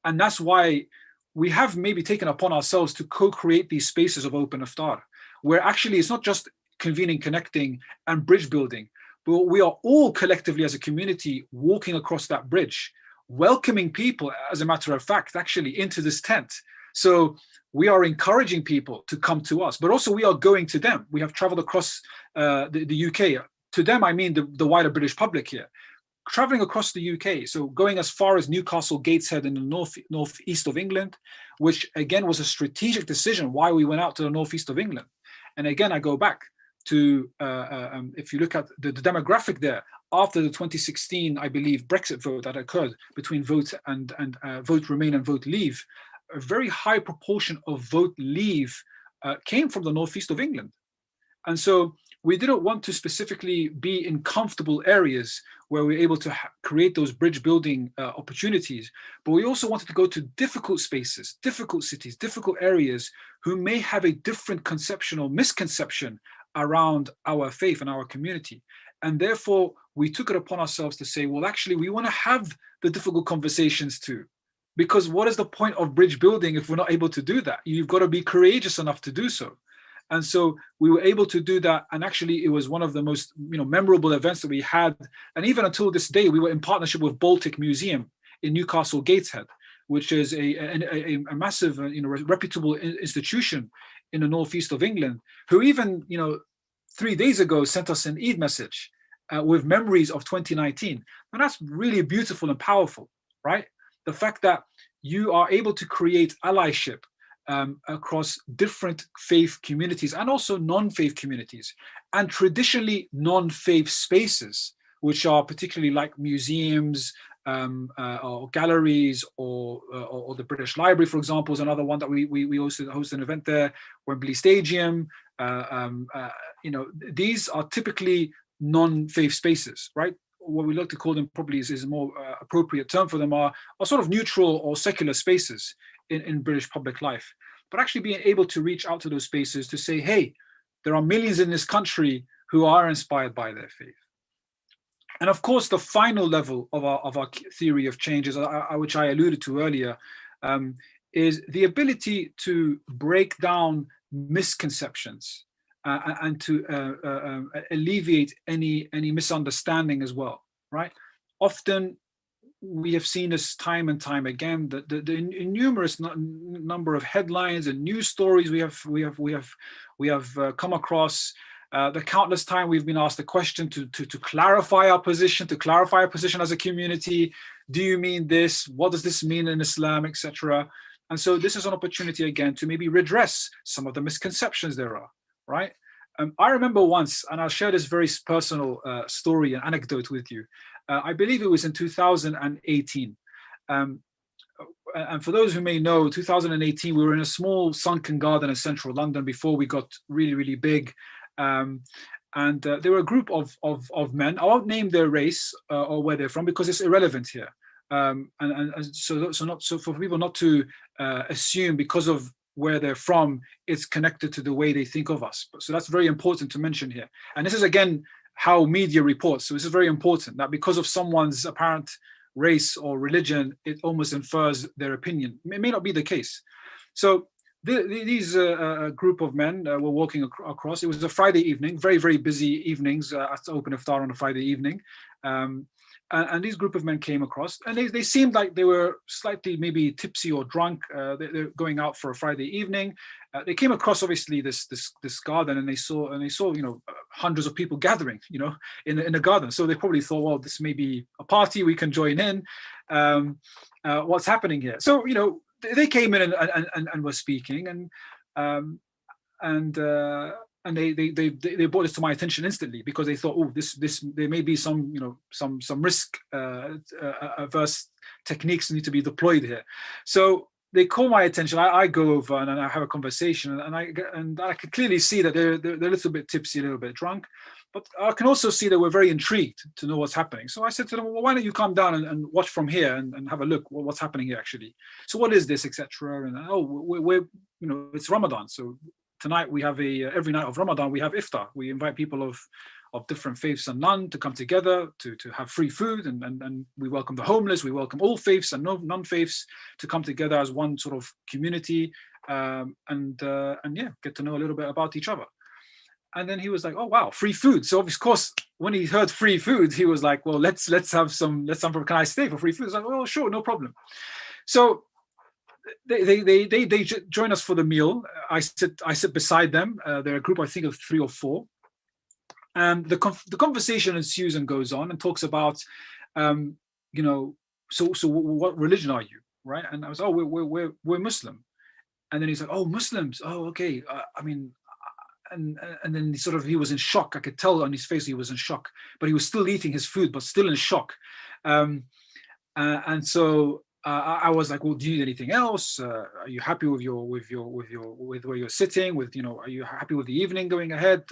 And that's why we have maybe taken upon ourselves to co-create these spaces of open iftar, where actually it's not just convening, connecting, and bridge building, but we are all collectively as a community walking across that bridge, welcoming people, as a matter of fact, actually into this tent. So we are encouraging people to come to us, but also we are going to them. We have traveled across the UK. To them, I mean the wider British public here. Traveling across the UK, so going as far as Newcastle, Gateshead in the northeast of England, which again was a strategic decision why we went out to the northeast of England. And again, I go back to, if you look at the demographic there, after the 2016, I believe, Brexit vote that occurred between vote and vote Remain and vote Leave, a very high proportion of vote Leave came from the northeast of England. And so we didn't want to specifically be in comfortable areas where we're able to create those bridge building opportunities, but we also wanted to go to difficult spaces, difficult cities, difficult areas who may have a different conception or misconception around our faith and our community. And therefore, we took it upon ourselves to say, well, actually, we want to have the difficult conversations too. Because what is the point of bridge building if we're not able to do that? You've got to be courageous enough to do so. And so we were able to do that. And actually, it was one of the most memorable events that we had. And even until this day, we were in partnership with Baltic Museum in Newcastle, Gateshead, which is a massive, reputable institution in the northeast of England, who even 3 days ago sent us an Eid message with memories of 2019. And that's really beautiful and powerful, right? The fact that you are able to create allyship across different faith communities and also non-faith communities, and traditionally non-faith spaces, which are particularly like museums or galleries or the British Library, for example, is another one that we also host an event there, Wembley Stadium. These are typically non-faith spaces, right? What we like to call them probably is a more appropriate term for them are sort of neutral or secular spaces in British public life. But actually being able to reach out to those spaces to say, hey, there are millions in this country who are inspired by their faith. And of course, the final level of our theory of change, which I alluded to earlier, is the ability to break down misconceptions and to alleviate any misunderstanding as well, right? Often we have seen this time and time again, that the numerous number of headlines and news stories we have come across. The countless time we've been asked the question to clarify our position, as a community. Do you mean this? What does this mean in Islam, etc.? And so this is an opportunity again to maybe redress some of the misconceptions there are, right? I remember once, and I'll share this very personal story and anecdote with you. I believe it was in 2018. And for those who may know, 2018, we were in a small sunken garden in central London before we got really, really big. And there were a group of men. I won't name their race or where they're from because it's irrelevant here. So for people not to assume because of where they're from, it's connected to the way they think of us. So that's very important to mention here. And this is again how media reports. So this is very important, that because of someone's apparent race or religion, it almost infers their opinion. It may not be the case. So these group of men were walking across. It was a Friday evening, very, very busy evenings at open iftar on a Friday evening. And these group of men came across, and they seemed like they were slightly maybe tipsy or drunk. They're going out for a Friday evening. They came across obviously this garden, and they saw hundreds of people gathering in the garden. So they probably thought, well, this may be a party, we can join in. What's happening here? So they came in and were speaking, and they brought this to my attention instantly, because they thought, oh, this there may be some risk averse techniques need to be deployed here. So they call my attention. I go over and I have a conversation, and I can clearly see that they're a little bit tipsy, a little bit drunk, but I can also see that we're very intrigued to know what's happening. So I said to them, well, why don't you come down and watch from here and have a look what's happening here actually. So what is this, etc. And we're it's Ramadan, so tonight we have every night of Ramadan we have iftar. We invite people of different faiths and none to come together to have free food, and we welcome the homeless, we welcome all faiths and non-faiths to come together as one sort of community, and get to know a little bit about each other. And then he was like, oh wow, free food. So of course, when he heard free food, he was like, well, let's have some, can I stay for free food? I was like, oh sure, no problem. So they join us for the meal. I sit beside them. They're a group, I think, of 3 or 4. And the conversation ensues and goes on and talks about, so what religion are you, right? And I was, oh, we're Muslim. And then he's like, oh, Muslims, oh, okay. And then he was in shock. I could tell on his face he was in shock, but he was still eating his food, but still in shock. And so I was like, well, do you need anything else? Are you happy with where you're sitting? Are you happy with the evening going ahead?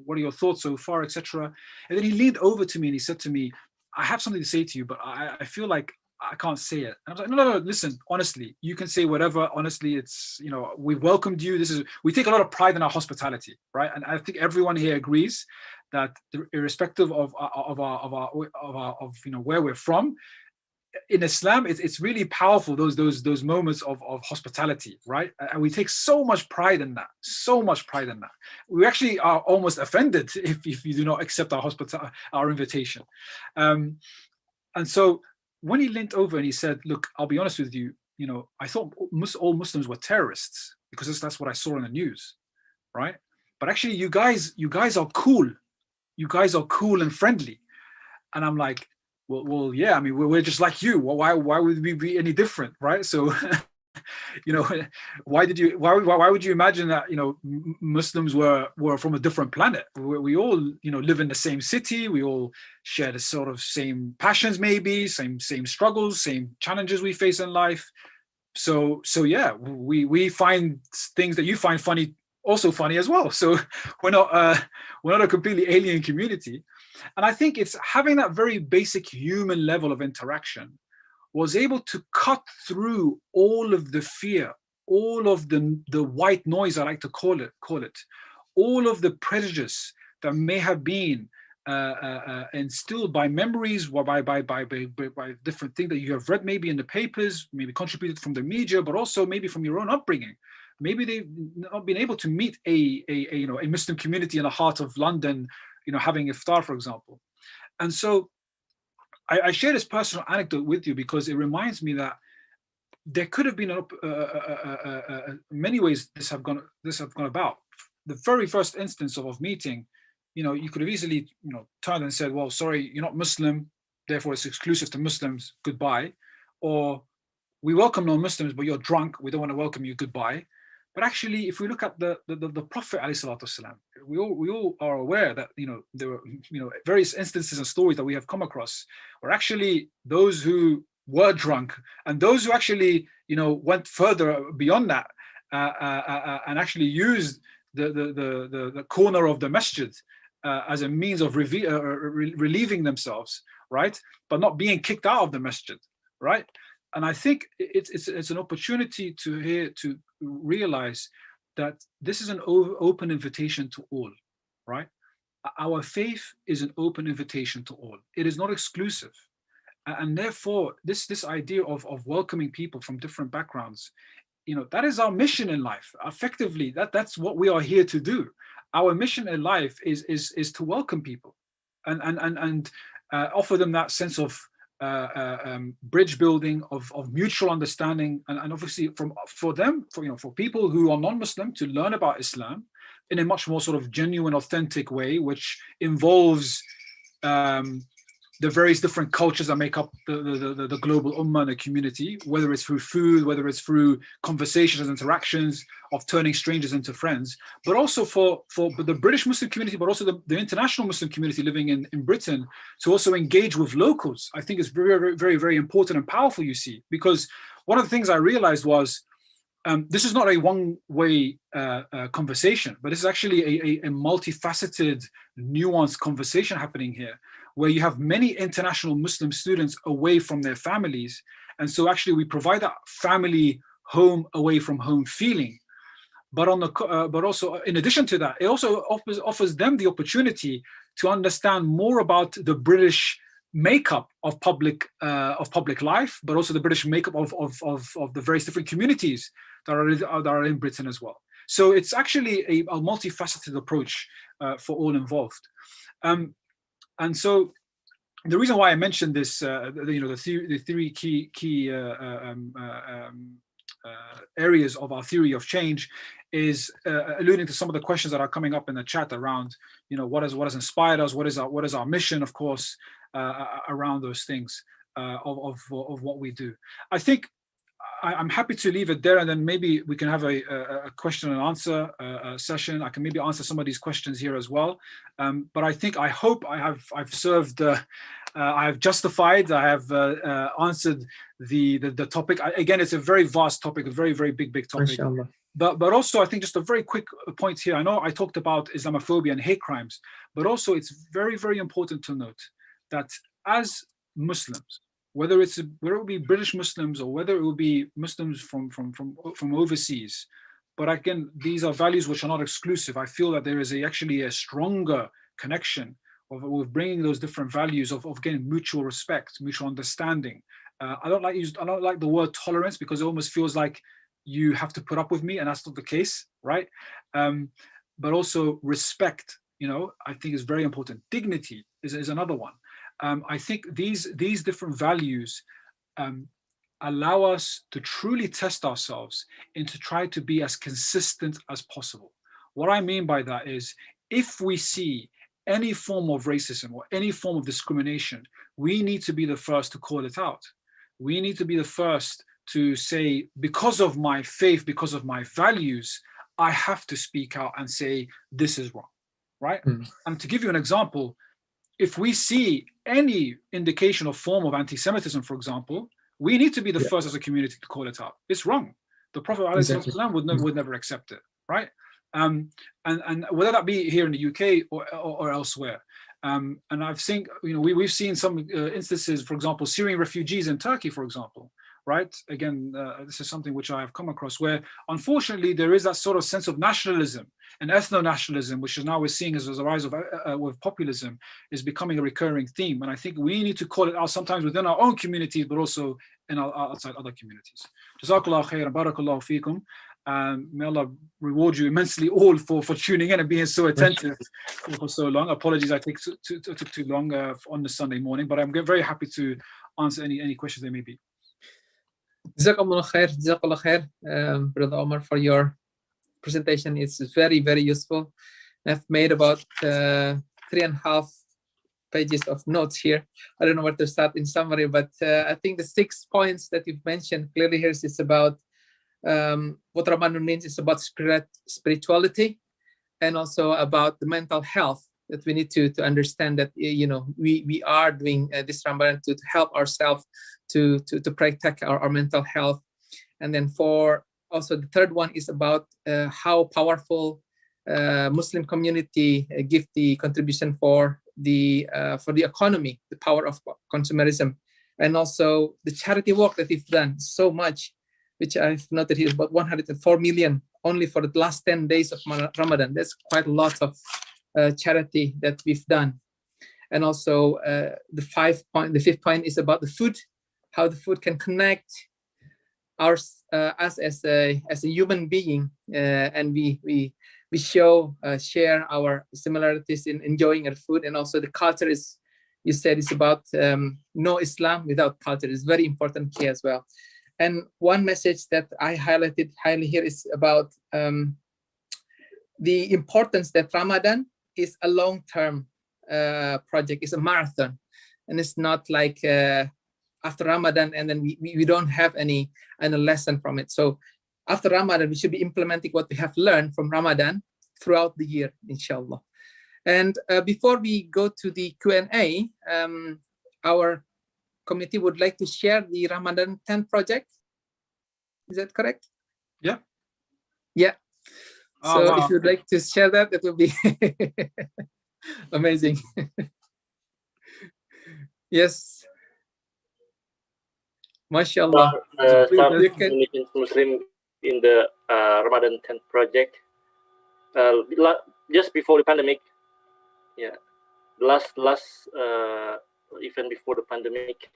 What are your thoughts so far, etc.? And then he leaned over to me and he said to me, I have something to say to you, but I feel like I can't say it. And I was like, no, listen, honestly, you can say whatever. Honestly, it's, we welcomed you. We take a lot of pride in our hospitality, right? And I think everyone here agrees that irrespective of where we're from, in Islam, it's really powerful, those moments of hospitality, right? And we take so much pride in that. We actually are almost offended if you do not accept our invitation. And so when he leaned over and he said, look, I'll be honest with you, I thought all Muslims were terrorists because that's what I saw in the news, right? But actually, you guys are cool. You guys are cool and friendly. And I'm like, well, yeah. I mean, we're just like you. Well, why would we be any different, right? So, why would you imagine that Muslims were from a different planet? We all live in the same city. We all share the sort of same passions, maybe same struggles, same challenges we face in life. So yeah, we find things that you find funny also funny as well. So we're not a completely alien community. And I think it's having that very basic human level of interaction was able to cut through all of the fear, all of the white noise, I like to call it, all of the prejudice that may have been instilled by memories, or by different things that you have read maybe in the papers, maybe contributed from the media, but also maybe from your own upbringing. Maybe they've not been able to meet a Muslim community in the heart of London, having iftar, for example. And so I share this personal anecdote with you because it reminds me that there could have been many ways this have gone about. The very first instance of meeting, you could have easily turned and said, well, sorry, you're not Muslim, therefore it's exclusive to Muslims, goodbye. Or we welcome non-Muslims, but you're drunk, we don't want to welcome you, goodbye. But actually, if we look at the Prophet ﷺ, we all are aware that there were various instances and stories that we have come across where actually those who were drunk and those who actually went further beyond that and actually used the corner of the masjid as a means of relieving themselves, right? But not being kicked out of the masjid, right? And I think it's an opportunity to realize that this is an open invitation to all, right? Our faith is an open invitation to all. It is not exclusive. And therefore, this idea of welcoming people from different backgrounds, that is our mission in life. Effectively, that's what we are here to do. Our mission in life is to welcome people and offer them that sense of bridge building, of mutual understanding, and obviously for people who are non-Muslim to learn about Islam in a much more sort of genuine, authentic way, which involves the various different cultures that make up the global ummah and the community, whether it's through food, whether it's through conversations and interactions of turning strangers into friends, but also for the British Muslim community, but also the international Muslim community living in Britain to also engage with locals. I think it's very, very, very important and powerful, you see, because one of the things I realized was this is not a one-way conversation, but this is actually a multifaceted, nuanced conversation happening here, where you have many international Muslim students away from their families. And so actually we provide that family home away from home feeling. But but also in addition to that, it also offers them the opportunity to understand more about the British makeup of public life, but also the British makeup of the various different communities that are in Britain as well. So it's actually a multifaceted approach for all involved. And so the reason why I mentioned this, the three key areas of our theory of change is alluding to some of the questions that are coming up in the chat around, what has inspired us, what is our mission, of course, around those things of what we do. I think I'm happy to leave it there, and then maybe we can have a question and answer session. I can maybe answer some of these questions here as well. But I hope I've served, I have justified, I have answered the topic. Again, it's a very vast topic, a very, very big topic. Inshallah. But also, I think just a very quick point here. I know I talked about Islamophobia and hate crimes, but also it's very, very important to note that as Muslims, whether it will be British Muslims or whether it will be Muslims from overseas, but again, these are values which are not exclusive. I feel that there is actually a stronger connection with bringing those different values of getting mutual respect, mutual understanding. I don't like the word tolerance because it almost feels like you have to put up with me, and that's not the case, right? But also respect, I think is very important. Dignity is another one. I think these different values allow us to truly test ourselves and to try to be as consistent as possible. What I mean by that is, if we see any form of racism or any form of discrimination, we need to be the first to call it out. We need to be the first to say, because of my faith, because of my values, I have to speak out and say, this is wrong, right? And to give you an example, if we see any indication or form of anti-Semitism, for example, we need to be the first as a community to call it out. It's wrong. The Prophet ﷺ would never accept it, right? And whether that be here in the UK or elsewhere. And I've seen, we've seen some instances, for example, Syrian refugees in Turkey, for example, right? Again, this is something which I have come across, where unfortunately there is that sort of sense of nationalism and ethno-nationalism, which is now we're seeing as a rise of with populism, is becoming a recurring theme. And I think we need to call it out sometimes within our own communities, but also outside other communities. Jazakallah khairan, barakallahu feekum. May Allah reward you immensely all for tuning in and being so attentive for so long. Apologies, I took too long on the Sunday morning, but I'm very happy to answer any questions there may be. Jazakallah khair, Brother Omar, for your presentation. It's very, very useful. I've made about 3.5 pages of notes here. I don't know where to start in summary, but I think the 6 points that you've mentioned clearly here is about what Ramadan means is about spirituality, and also about the mental health, that we need to understand that, you know, we are doing this Ramadan to help ourselves to protect our mental health. And then for also the third one is about how powerful Muslim community give the contribution for the economy, the power of consumerism, and also the charity work that we've done so much, which I've noted here, about 104 million only for the last 10 days of Ramadan. That's quite a lot of charity that we've done. And also the fifth point is about the food, how the food can connect us as a human being, and we share our similarities in enjoying our food. And also the culture is, you said, it's about no Islam without culture. Is very important here as well. And one message that I highlighted highly here is about the importance that Ramadan is a long-term project. It's a marathon, and it's not like after Ramadan and then we don't have any lesson from it. So after Ramadan, we should be implementing what we have learned from Ramadan throughout the year, inshallah. And before we go to the Q&A, our committee would like to share the Ramadan tent project. Is that correct? Yeah. Yeah. Oh, so wow. if you'd like to share that, it would be amazing. Yes. MashaAllah. Muslim in the Ramadan tent project. Just before the pandemic, yeah, the last event before the pandemic.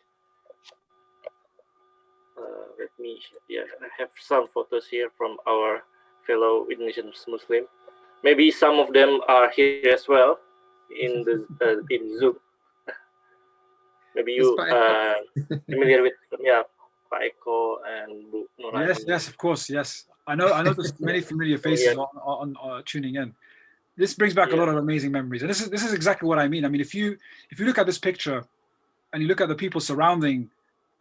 Let me, yeah, I have some photos here from our fellow Indonesian Muslim. Maybe some of them are here as well in the in Zoom. Maybe you familiar with Pak Eko and Bu Nurani. Yes, of course, yes. I know there's many familiar faces on tuning in. This brings back a lot of amazing memories, and this is exactly what I mean. I mean, if you look at this picture and you look at the people surrounding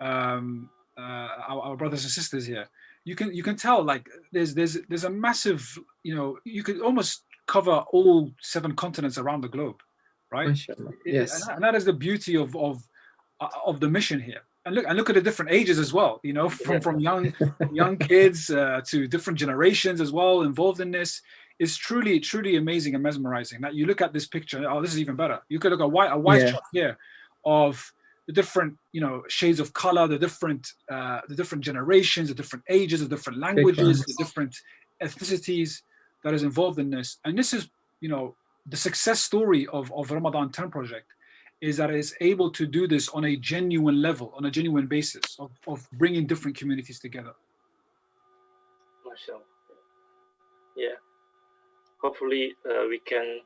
our brothers and sisters here, you can tell, like, there's a massive, you know, you could almost cover all 7 continents around the globe, right? Yes. And that is the beauty of the mission here. And look at the different ages as well, you know, from young kids to different generations as well involved in this. It's truly amazing and mesmerizing. That you look at this picture, oh, this is even better. You could look at a white shot here of the different, you know, shades of color, the different generations, the different ages, the different languages, the different ethnicities that is involved in this. And this is, you know, the success story of Ramadan 10 project, is that it's able to do this on a genuine level, on a genuine basis of bringing different communities together. MashaAllah. Yeah. Hopefully we can,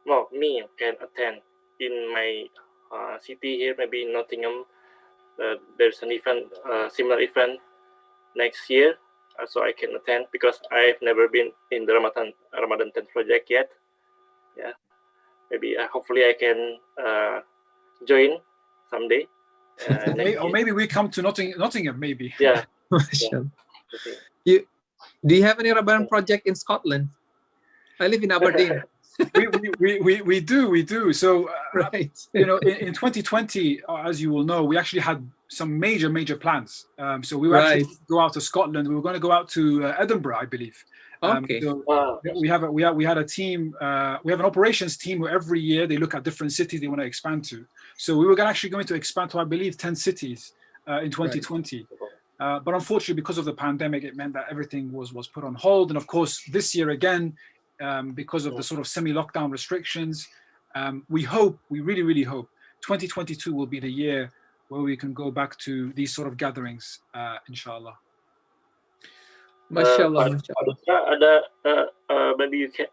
well, me can attend in my city here, maybe in Nottingham. There's an event, similar event next year, so I can attend, because I've never been in the Ramadan 10 project yet. Yeah, maybe hopefully I can join someday. Or maybe we come to Nottingham, maybe. Yeah. Do you have any Ramadan project in Scotland? I live in Aberdeen. we do. So, right. You know, in 2020, as you will know, we actually had some major plans. So we were actually go out to Scotland. We were going to go out to Edinburgh, I believe. Okay. So we had a team. We have an operations team where every year they look at different cities they want to expand to. So we were actually going to expand to, I believe, 10 cities in 2020. But unfortunately, because of the pandemic, it meant that everything was put on hold. And of course, this year again, because of the sort of semi-lockdown restrictions, we really, really hope 2022 will be the year where we can go back to these sort of gatherings, inshallah. Mashallah, Pak mashallah. Dutra, maybe you can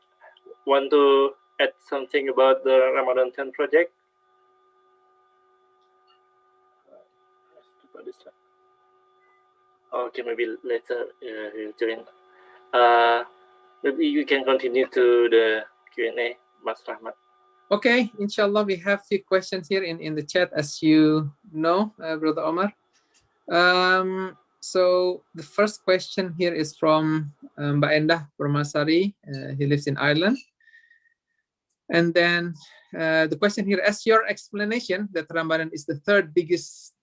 want to add something about the Ramadan 10 project? Okay, maybe later he'll join. Maybe you can continue to the Q&A, Mas Rahmat. Okay, inshallah, we have few questions here in the chat, as you know, Brother Omar. So the first question here is from Mbak Endah Permasari. He lives in Ireland. And then the question here, as your explanation that Ramadan is the third biggest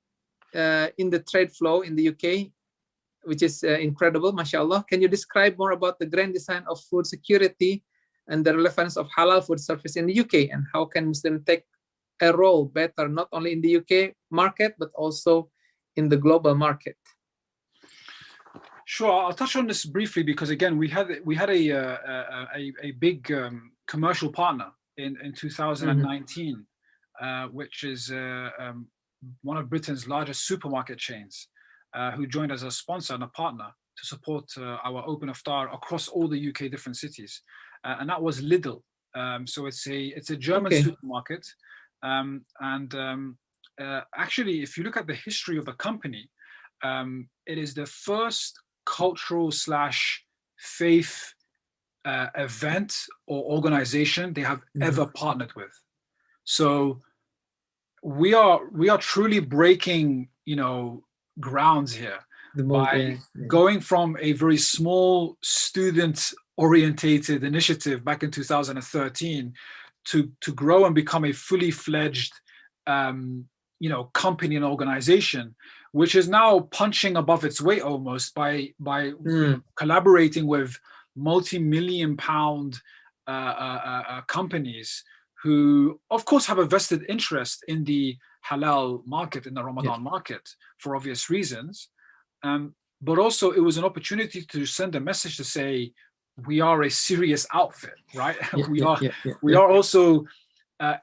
in the trade flow in the UK, which is incredible, mashallah. Can you describe more about the grand design of food security and the relevance of halal food service in the UK, and how can Muslims take a role better, not only in the UK market, but also in the global market? Sure, I'll touch on this briefly because again, we had a big commercial partner in 2019, which is one of Britain's largest supermarket chains, who joined as a sponsor and a partner to support our open iftar across all the UK different cities, and that was Lidl. So it's a German supermarket, actually, if you look at the history of the company, it is the first cultural / faith event or organization they have ever partnered with. So we are truly breaking, grounds here by going from a very small student-orientated initiative back in 2013 to grow and become a fully fledged company and organization, which is now punching above its weight almost by collaborating with multi-million pound companies who, of course, have a vested interest in the halal market, in the Ramadan market, for obvious reasons. But also, it was an opportunity to send a message to say, we are a serious outfit, right? We are also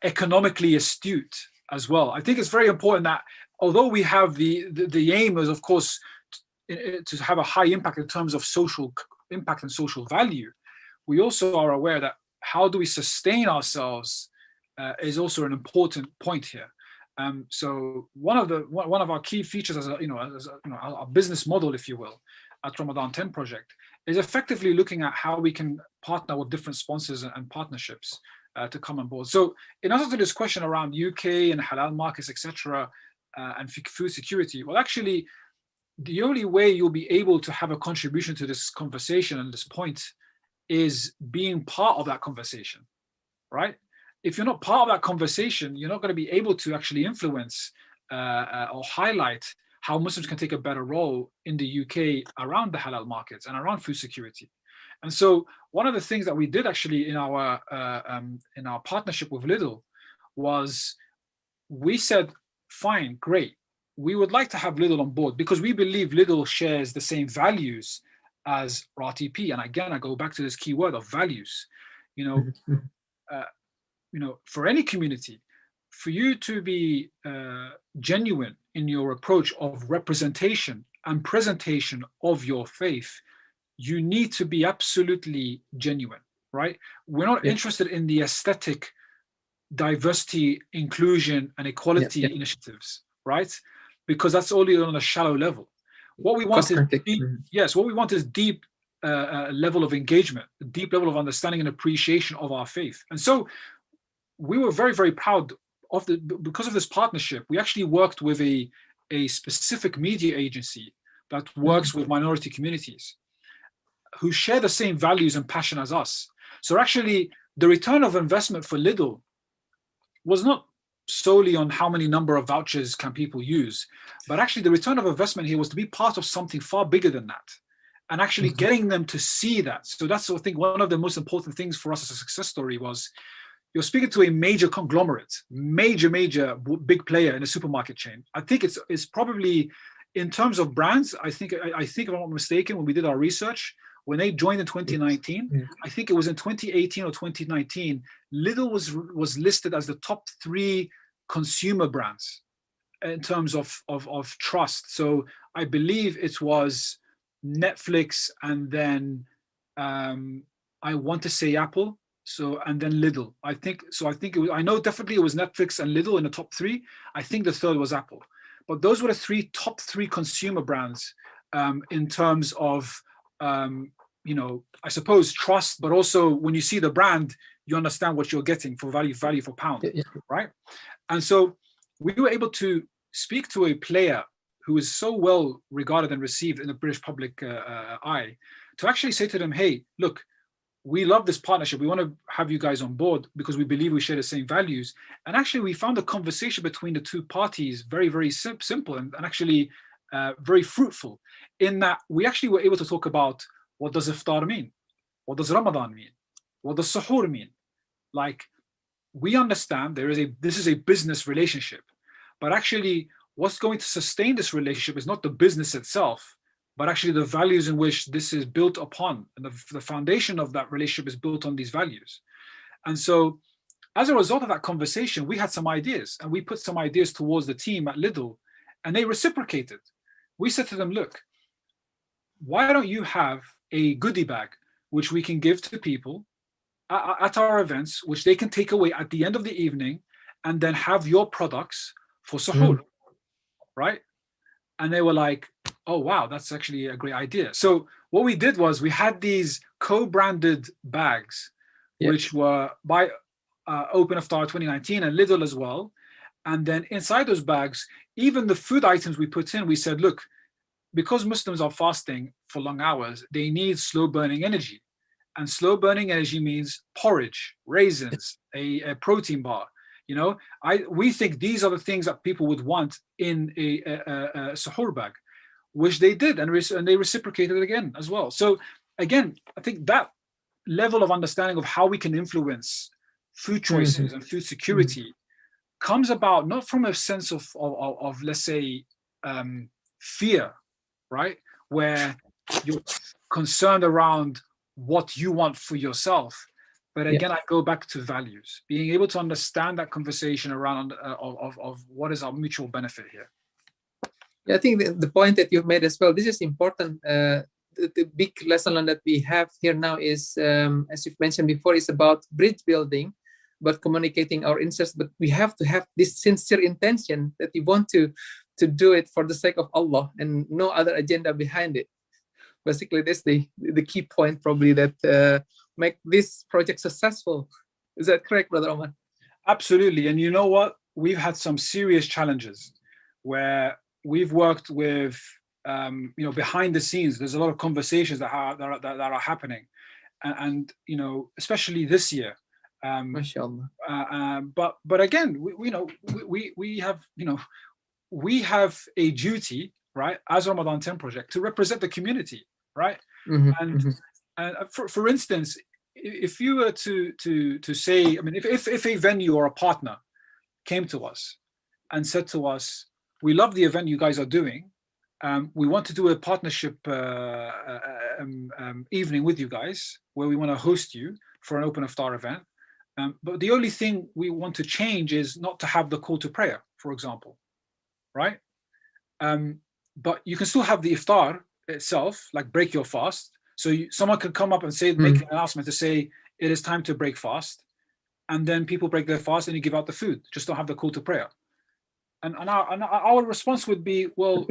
economically astute as well. I think it's very important that although we have the aim is, of course, to have a high impact in terms of social impact and social value, we also are aware that how do we sustain ourselves is also an important point here. So one of our key features as our business model, if you will, at Ramadan 10 project is effectively looking at how we can partner with different sponsors and partnerships to come on board. So in answer to this question around UK and halal markets, etc., and food security, well, actually, the only way you'll be able to have a contribution to this conversation and this point is being part of that conversation, right? If you're not part of that conversation, you're not going to be able to actually influence or highlight how Muslims can take a better role in the UK around the halal markets and around food security. And so one of the things that we did actually in our partnership with Lidl was we said, fine, great. We would like to have Lidl on board because we believe Lidl shares the same values as RTP. And again, I go back to this key word of values. For any community, for you to be genuine in your approach of representation and presentation of your faith, you need to be absolutely genuine, right? We're not interested in the aesthetic diversity, inclusion, and equality initiatives, right? Because that's only on a shallow level. What we want is deep, what we want is deep level of engagement, a deep level of understanding and appreciation of our faith. And so we were very, very proud of because of this partnership. We actually worked with a specific media agency that works with minority communities who share the same values and passion as us. So actually, the return of investment for Lidl was not solely on how many number of vouchers can people use, but actually the return of investment here was to be part of something far bigger than that, and actually getting them to see that. So that's, I think, one of the most important things for us as a success story was you're speaking to a major conglomerate, major big player in a supermarket chain. I think it's probably in terms of brands, I think if I'm not mistaken, when we did our research, when they joined in 2019, I think it was in 2018 or 2019, Lidl was listed as the top 3 consumer brands in terms of trust. So I believe it was Netflix, and then I want to say Apple. So, and then Lidl. I think it was, I know definitely it was Netflix and Lidl in the top 3. I think the third was Apple. But those were the top three consumer brands in terms of, I suppose trust, but also when you see the brand, you understand what you're getting for value for pound, right? And so we were able to speak to a player who is so well regarded and received in the British public eye, to actually say to them, hey, look, we love this partnership. We want to have you guys on board because we believe we share the same values. And actually, we found a conversation between the two parties very, very simple and actually very fruitful, in that we actually were able to talk about, what does iftar mean? What does Ramadan mean? What does suhoor mean? Like, we understand this is a business relationship, but actually what's going to sustain this relationship is not the business itself, but actually the values in which this is built upon. And the foundation of that relationship is built on these values. And so as a result of that conversation, we had some ideas, and we put some ideas towards the team at Lidl, and they reciprocated. We said to them, look, why don't you have a goodie bag which we can give to people at our events, which they can take away at the end of the evening, and then have your products for suhoor, right? And they were like, oh, wow, that's actually a great idea. So what we did was we had these co-branded bags, which were by Open Iftar 2019 and Lidl as well. And then inside those bags, even the food items we put in, we said, look, because Muslims are fasting for long hours, they need slow burning energy. And slow burning energy means porridge, raisins, a protein bar. We think these are the things that people would want in a suhoor bag, which they did, and they reciprocated again as well. So again, I think that level of understanding of how we can influence food choices and food security comes about not from a sense of let's say, fear, right? Where you're concerned around what you want for yourself. But again, I go back to values, being able to understand that conversation around of what is our mutual benefit here. Yeah, I think the point that you've made as well, this is important. The big lesson learned that we have here now is, as you've mentioned before, is about bridge building, but communicating our interests. But we have to have this sincere intention that we want to do it for the sake of Allah and no other agenda behind it. Basically, that's the key point probably that make this project successful. Is that correct, Brother Omar? Absolutely. And you know what? We've had some serious challenges where we've worked with, behind the scenes. There's a lot of conversations that are happening, and especially this year. MashaAllah. But again, we have a duty, right, as Ramadan 10 project, to represent the community, right? And for instance, if you were to say, I mean, if a venue or a partner came to us and said to us, we love the event you guys are doing, we want to do a partnership evening with you guys, where we want to host you for an Open Iftar event, but the only thing we want to change is not to have the call to prayer, for example, right? But you can still have the iftar itself, like break your fast. So someone could come up and say, make an announcement to say it is time to break fast, and then people break their fast and you give out the food. Just don't have the call to prayer. And our response would be, well,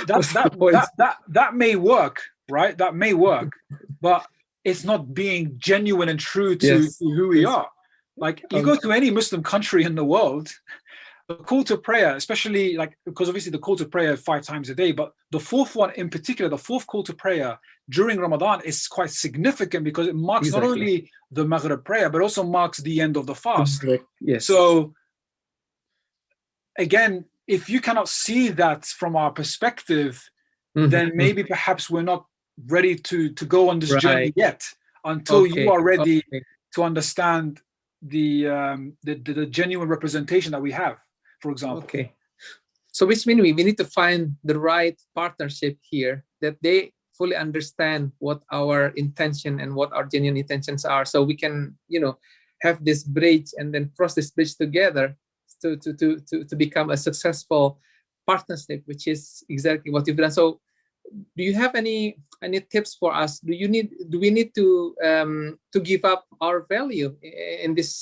that may work, right? That may work, but it's not being genuine and true to who we are. Like, you go to any Muslim country in the world, the call to prayer, especially because obviously the call to prayer 5 times a day, but the fourth one in particular, the fourth call to prayer during Ramadan is quite significant because it marks not only the Maghrib prayer, but also marks the end of the fast. Yes. So again, if you cannot see that from our perspective, then maybe perhaps we're not ready to go on this journey yet, until you are ready to understand the genuine representation that we have, for example. So which means we need to find the right partnership here, that they fully understand what our intention and what our genuine intentions are, so we can, have this bridge and then cross this bridge together to become a successful partnership, which is exactly what you've done. So do you have any tips for us? Do we need to give up our value in this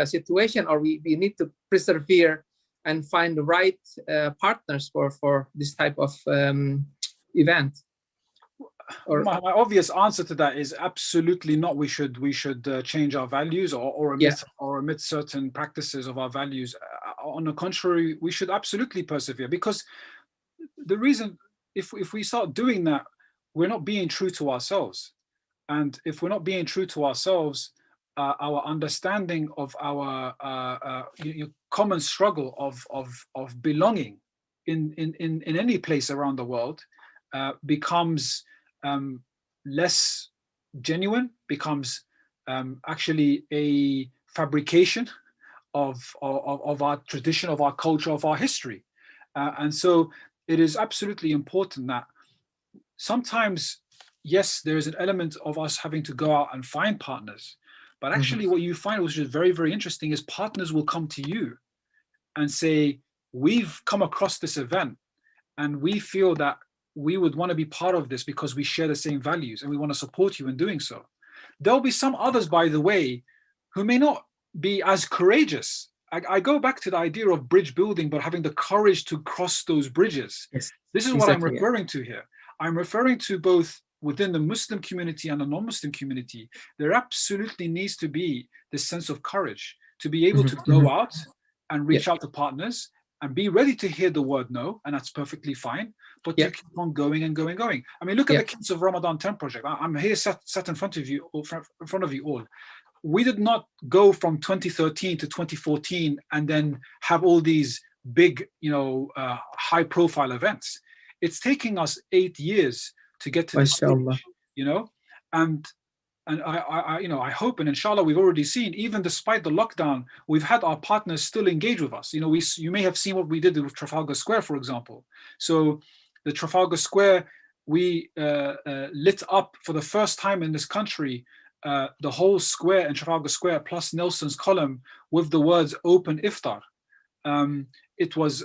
situation, or we need to persevere and find the right partners for this type of event? Or my obvious answer to that is absolutely not. We should change our values or omit certain practices of our values. On the contrary, we should absolutely persevere, because the reason, if we start doing that, we're not being true to ourselves. And if we're not being true to ourselves, our understanding of our common struggle of belonging in any place around the world becomes less genuine, becomes actually a fabrication of our tradition, of our culture, of our history. And so it is absolutely important that sometimes, yes, there is an element of us having to go out and find partners, but actually what you find, which is very, very interesting, is partners will come to you and say, we've come across this event and we feel that we would want to be part of this because we share the same values and we want to support you in doing so. There'll be some others, by the way, who may not be as courageous. I go back to the idea of bridge building, but having the courage to cross those bridges. Yes, this is what I'm referring to here. I'm referring to both within the Muslim community and the non-Muslim community. There absolutely needs to be this sense of courage to be able to go out and reach out to partners and be ready to hear the word no, and that's perfectly fine, but to keep on going and going and going. I mean, look at the Kids of Ramadan 10 project. I'm here sat in front of you all. We did not go from 2013 to 2014 and then have all these big, high profile events. It's taking us 8 years to get to this stage, and I hope, and inshallah, we've already seen, even despite the lockdown, we've had our partners still engage with us. You may have seen what we did with Trafalgar Square, for example. So the Trafalgar Square, we lit up for the first time in this country, the whole square in Trafalgar Square plus Nelson's column with the words "Open Iftar." It was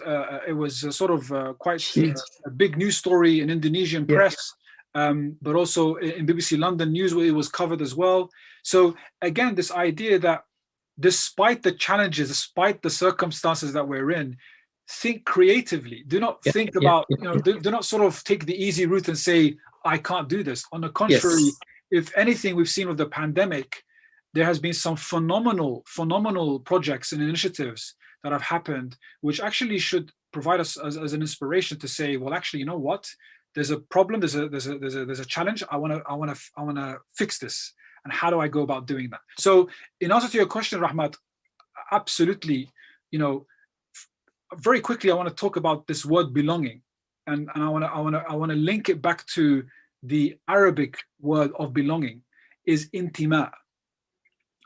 sort of quite a big news story in Indonesian press. But also in BBC London News, where it was covered as well. So again, this idea that despite the challenges, despite the circumstances that we're in, think creatively. Do not think about, do not sort of take the easy route and say, I can't do this. On the contrary, if anything we've seen with the pandemic, there has been some phenomenal projects and initiatives that have happened, which actually should provide us as an inspiration to say, well, actually, you know what? There's a problem. There's a challenge. I want to fix this. And how do I go about doing that? So, in answer to your question, Rahmat, absolutely. Very quickly, I want to talk about this word belonging, and I want to link it back to the Arabic word of belonging is intima.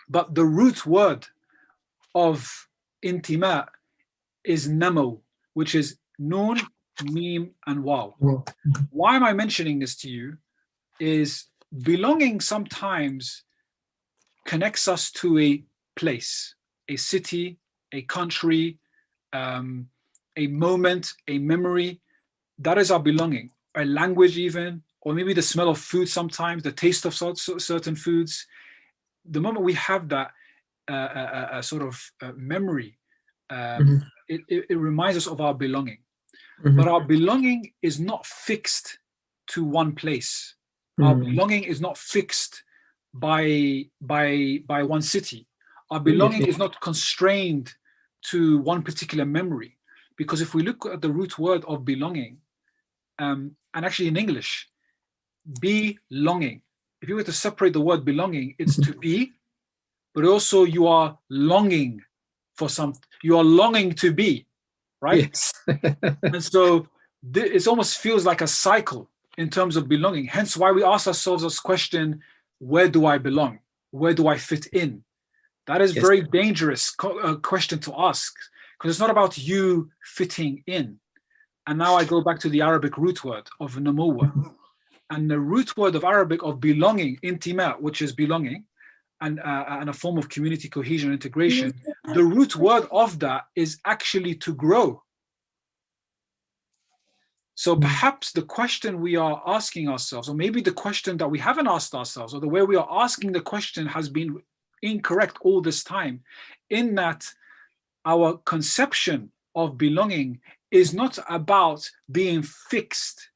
But the root word of intima is namo, which is nun, mim, and waw. Why am I mentioning this to you? Is belonging sometimes connects us to a place, a city, a country, a moment, a memory. That is our belonging. A language even, or maybe the smell of food sometimes, the taste of certain foods. The moment we have that sort of memory, it reminds us of our belonging. But our belonging is not fixed to one place. Our belonging is not fixed by one city. Our belonging is not constrained to one particular memory. Because if we look at the root word of belonging, and actually in English, belonging, if you were to separate the word belonging, it's to be, but also you are longing for something. You are longing to be, right? Yes. And so it almost feels like a cycle in terms of belonging. Hence why we ask ourselves this question, where do I belong? Where do I fit in? That is very dangerous question to ask, because it's not about you fitting in. And now I go back to the Arabic root word of namuwa. And the root word of Arabic of belonging, intima, which is belonging, and a form of community cohesion and integration, the root word of that is actually to grow. So perhaps the question we are asking ourselves, or maybe the question that we haven't asked ourselves, or the way we are asking the question has been incorrect all this time, in that our conception of belonging is not about being fixed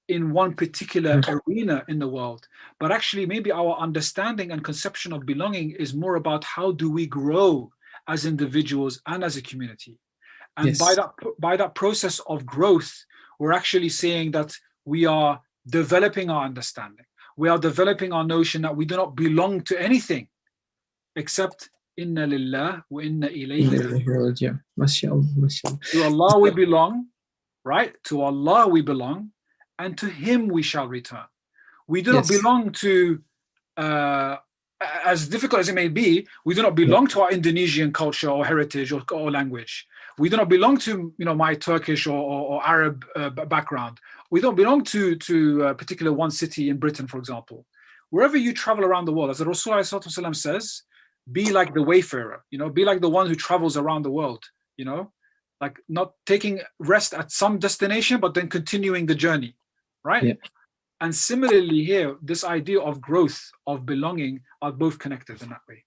in one particular arena in the world, but actually maybe our understanding and conception of belonging is more about how do we grow as individuals and as a community. And Yes. by that process of growth, we're actually saying that we are developing our understanding. We are developing our notion that we do not belong to anything except inna lillah wa inna ilayhi raji'un. To Allah we belong, right? To Allah we belong, and to Him we shall return. We do not belong to, as difficult as it may be, we do not belong to our Indonesian culture or heritage or language. We do not belong to, my Turkish or Arab background. We don't belong to a particular one city in Britain, for example. Wherever you travel around the world, as the Rasulullah says, be like the wayfarer, be like the one who travels around the world, like not taking rest at some destination, but then continuing the journey, right? Yeah. And similarly here, this idea of growth, of belonging, are both connected in that way.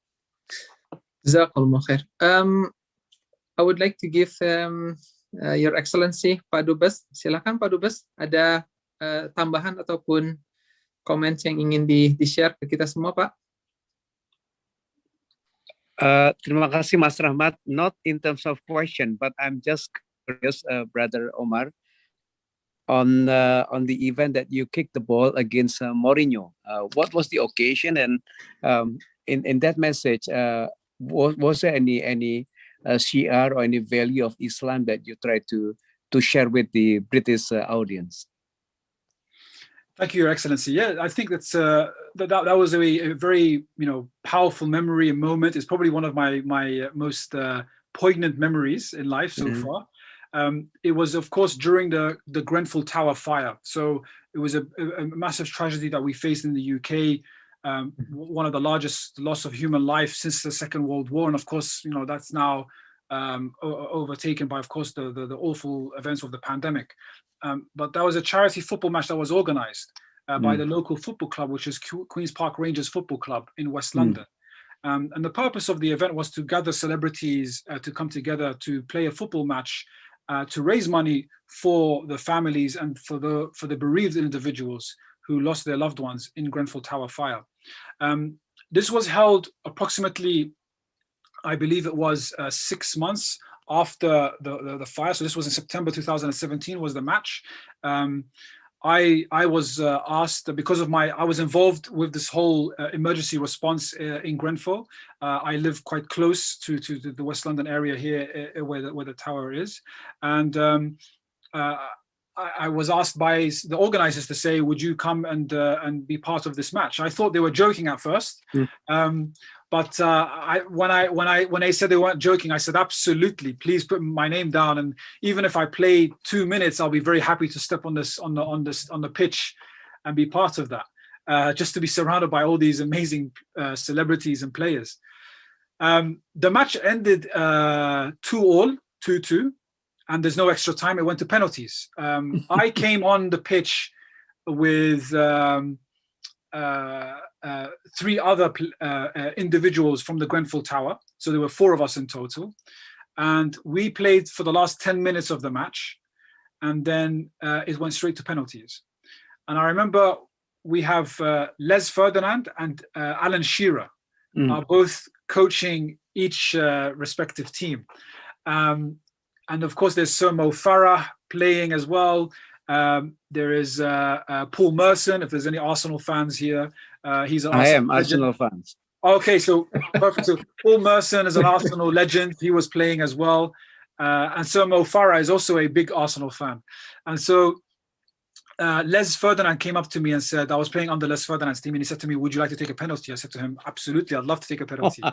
Jazakallah khair. I would like to give Your Excellency, Pak Dubes. Silakan Pak Dubes, ada tambahan ataupun komen yang ingin di-share ke kita semua, Pak? Terima kasih Mas Rahmat. Not in terms of question, but I'm just curious, Brother Omar, on the event that you kicked the ball against Mourinho. What was the occasion, and in that message, was there any shi'ar or any value of Islam that you try to share with the British audience? Thank you, Your Excellency. Yeah, I think that's that was a very powerful memory and moment. It's probably one of my most poignant memories in life so far. It was, of course, during the Grenfell Tower fire. So it was a massive tragedy that we faced in the UK. One of the largest loss of human life since the Second World War, and of course, that's now overtaken by, of course, the awful events of the pandemic. But that was a charity football match that was organized by the local football club, which is Queen's Park Rangers Football Club in West London. And the purpose of the event was to gather celebrities to come together to play a football match to raise money for the families and for the bereaved individuals who lost their loved ones in Grenfell Tower fire. This was held approximately, I believe it was 6 months after the fire. So this was in September 2017 was the match. I was asked, because of I was involved with this whole emergency response in Grenfell. I live quite close to the West London area here where the tower is. And I was asked by the organizers to say, would you come and be part of this match? I thought they were joking at first. But when they said they weren't joking, I said, absolutely, please put my name down. And even if I play 2 minutes, I'll be very happy to step on the pitch and be part of that, just to be surrounded by all these amazing celebrities and players. The match ended 2-2, and there's no extra time. It went to penalties. I came on the pitch with 3 other individuals from the Grenfell Tower. So there were 4 of us in total. And we played for the last 10 minutes of the match. And then it went straight to penalties. And I remember we have Les Ferdinand and Alan Shearer are both coaching each respective team. And of course, there's Sir Mo Farah playing as well. There is Paul Merson, if there's any Arsenal fans here. He's an Arsenal fans. Okay, so perfect. So Paul Merson is an Arsenal legend. He was playing as well. And Sir Mo Farah is also a big Arsenal fan. And so Les Ferdinand came up to me and said, I was playing on the Les Ferdinand's team, and he said to me, would you like to take a penalty? I said to him, absolutely, I'd love to take a penalty.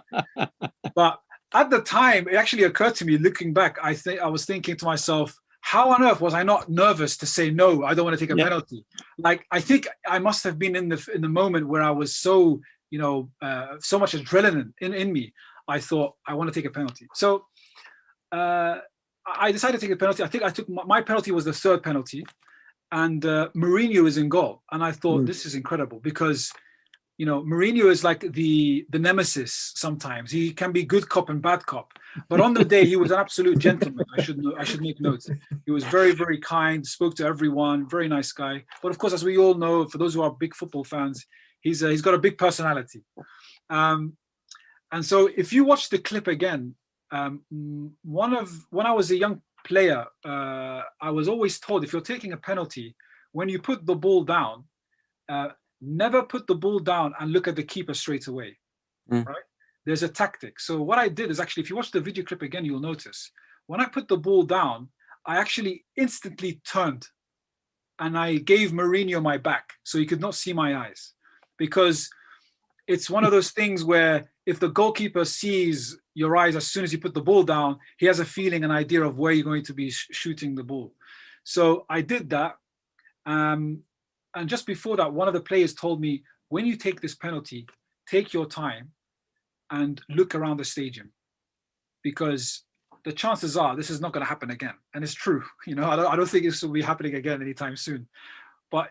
But at the time, it actually occurred to me, looking back, I was thinking to myself, how on earth was I not nervous to say, no, I don't want to take a penalty? Like, I think I must have been in the moment where I was so, so much adrenaline in me. I thought, I want to take a penalty. So I decided to take a penalty. I think I took my penalty was the third penalty, and Mourinho is in goal. And I thought, this is incredible, because Mourinho is like the nemesis sometimes. He can be good cop and bad cop. But on the day, he was an absolute gentleman. I should make note. He was very, very kind, spoke to everyone, very nice guy. But of course, as we all know, for those who are big football fans, he's got a big personality. And so if you watch the clip again, when I was a young player, I was always told, if you're taking a penalty, when you put the ball down, never put the ball down and look at the keeper straight away, right? There's a tactic. So what I did is, actually, if you watch the video clip again, you'll notice when I put the ball down, I actually instantly turned and I gave Mourinho my back so he could not see my eyes, because it's one of those things where if the goalkeeper sees your eyes as soon as you put the ball down, he has a feeling, an idea of where you're going to be shooting the ball. So I did that. And just before that, one of the players told me, when you take this penalty, take your time and look around the stadium, because the chances are this is not going to happen again. And it's true. I don't think this will be happening again anytime soon. But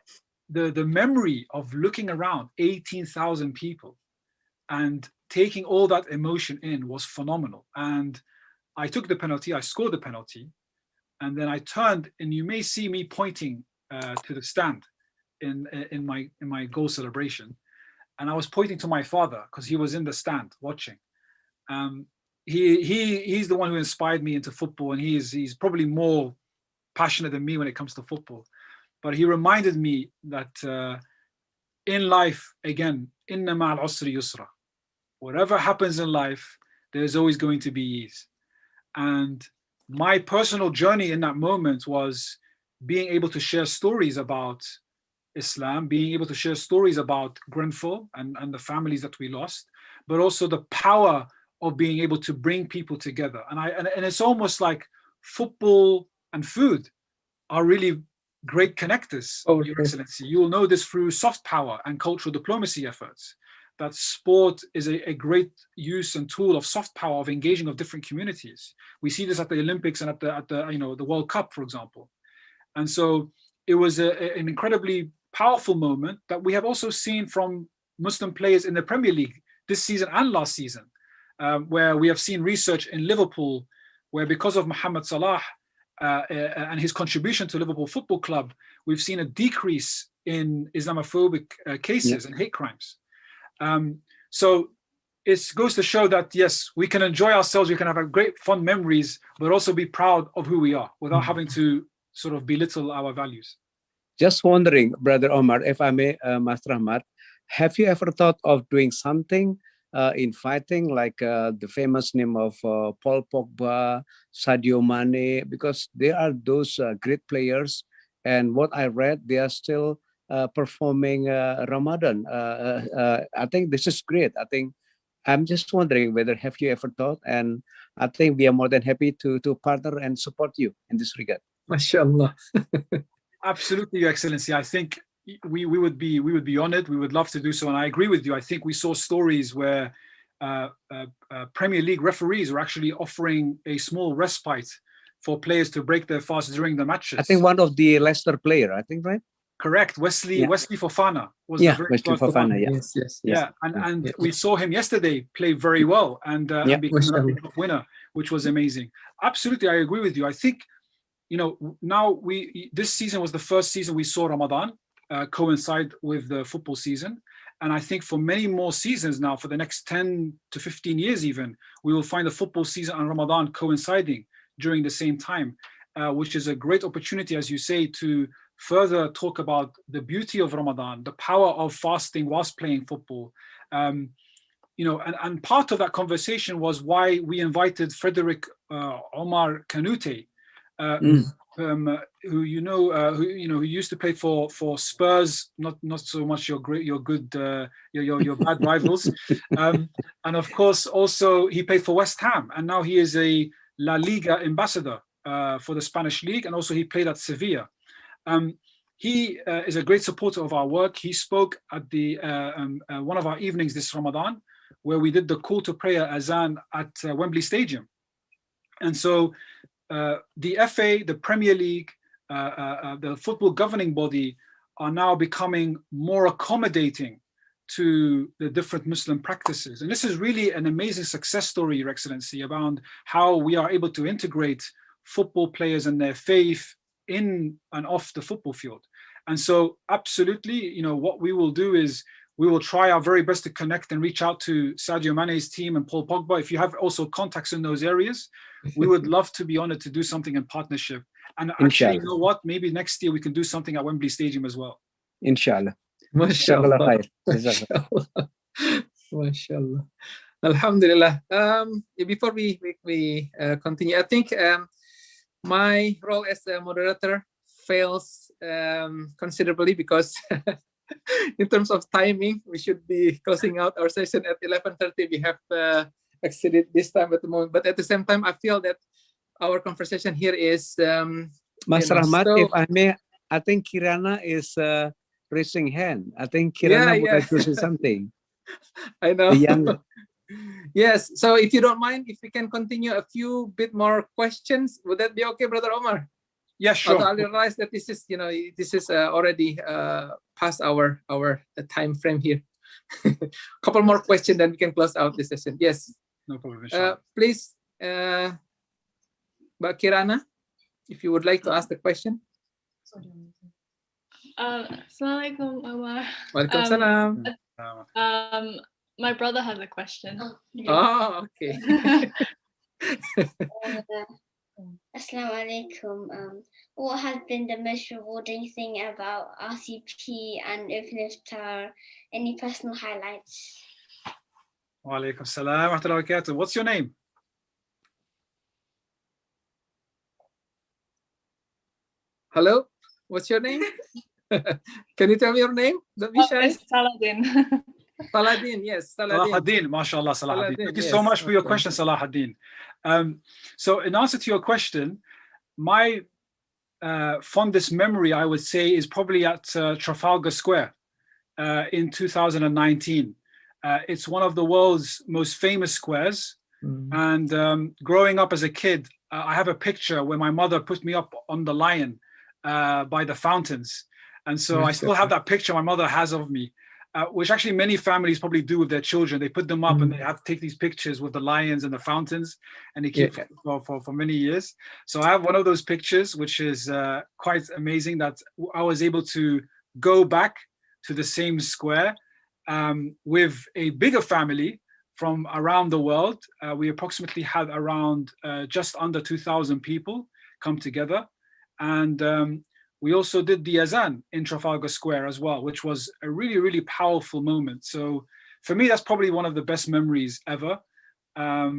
the memory of looking around 18,000 people and taking all that emotion in was phenomenal. And I took the penalty, I scored the penalty, and then I turned, and you may see me pointing to the stand in my goal celebration, and I was pointing to my father because he was in the stand watching. He's the one who inspired me into football, and he's probably more passionate than me when it comes to football. But he reminded me that in life, again, inna ma'al usri yusra. Whatever happens in life, there's always going to be ease. And my personal journey in that moment was being able to share stories about Islam, being able to share stories about Grenfell and the families that we lost, but also the power of being able to bring people together. And it's almost like football and food are really great connectors, Your Excellency. You will know this through soft power and cultural diplomacy efforts, that sport is a great use and tool of soft power, of engaging of different communities. We see this at the Olympics and at the World Cup, for example. And so it was an incredibly powerful moment that we have also seen from Muslim players in the Premier League this season and last season, where we have seen research in Liverpool, where because of Mohamed Salah and his contribution to Liverpool Football Club, we've seen a decrease in Islamophobic cases and hate crimes. So it goes to show that, yes, we can enjoy ourselves, we can have great fond memories, but also be proud of who we are without having to sort of belittle our values. Just wondering, Brother Omar, if I may, Master Ahmad, have you ever thought of doing something in fighting, like the famous name of Paul Pogba, Sadio Mane, because they are those great players, and what I read, they are still performing Ramadan. I think this is great. I'm just wondering whether have you ever thought, and I think we are more than happy to partner and support you in this regard. MashaAllah. Absolutely, Your Excellency. I think we would be honored. We would love to do so, and I agree with you. I think we saw stories where Premier League referees were actually offering a small respite for players to break their fast during the matches. I think one of the Leicester player, I think, right? Correct. Wesley Fofana was the very Wesley Fofana, and we saw him yesterday play very well and become a winner, which was amazing. Absolutely, I agree with you. I think, now this season was the first season we saw Ramadan coincide with the football season, and I think for many more seasons now, for the next 10 to 15 years even, we will find the football season and Ramadan coinciding during the same time, which is a great opportunity, as you say, to further talk about the beauty of Ramadan, the power of fasting whilst playing football. And part of that conversation was why we invited Frederick Omar Kanute, who used to play for Spurs, not so much your bad rivals, and of course also he played for West Ham, and now he is a La Liga ambassador for the Spanish League, and also he played at Sevilla. He is a great supporter of our work. He spoke at the one of our evenings this Ramadan, where we did the call to prayer azan at Wembley Stadium. And so the FA, the Premier League, the football governing body are now becoming more accommodating to the different Muslim practices. And this is really an amazing success story, Your Excellency, about how we are able to integrate football players and their faith in and off the football field. And so absolutely, you know, what we will do is we will try our very best to connect and reach out to Sadio Mane's team and Paul Pogba. If you have also contacts in those areas, we would love to be honored to do something in partnership. And actually, you know what, maybe next year we can do something at Wembley Stadium as well. Inshallah. MashaAllah. MashaAllah. Alhamdulillah. Before we continue, I think my role as a moderator fails considerably because in terms of timing, we should be closing out our session at 11:30. We have exceeded this time at the moment, but at the same time, I feel that our conversation here is Mas Rahmat, if I may, I think Kirana is raising hand. I think Kirana would like to say something. I know. Yes. So if you don't mind, if we can continue a few bit more questions, would that be okay, Brother Omar? Yeah, sure. Although I realize that this is, you know, this is already past our time frame here. Couple more questions, then we can close out the session. Yes. No problem. Please, Mbak Kirana, if you would like to ask the question. Assalamualaikum, Omar. Waalaikumsalam. My brother has a question. Oh, okay. Assalamualaikum. What has been the most rewarding thing about RCP and Open Iftar? Any personal highlights? Walaikum salam wa rahmatullahi wa barakatuh. What's your name? Hello, what's your name? Can you tell me your name? Don't be shy. Saladin. Saladin, yes. Salahuddin, mashallah, Salahuddin. Thank you so much for your question, Salahuddin. So in answer to your question, my fondest memory, I would say, is probably at Trafalgar Square in 2019. It's one of the world's most famous squares. And growing up as a kid, I have a picture where my mother put me up on the lion by the fountains. And so I still have that picture my mother has of me. Which actually many families probably do with their children. They put them up and they have to take these pictures with the lions and the fountains, and they keep for many years. So I have one of those pictures, which is quite amazing that I was able to go back to the same square with a bigger family from around the world. We approximately had around just under 2,000 people come together. And we also did the azan in Trafalgar Square as well, which was a really, really powerful moment. So for me, that's probably one of the best memories ever. Yeah,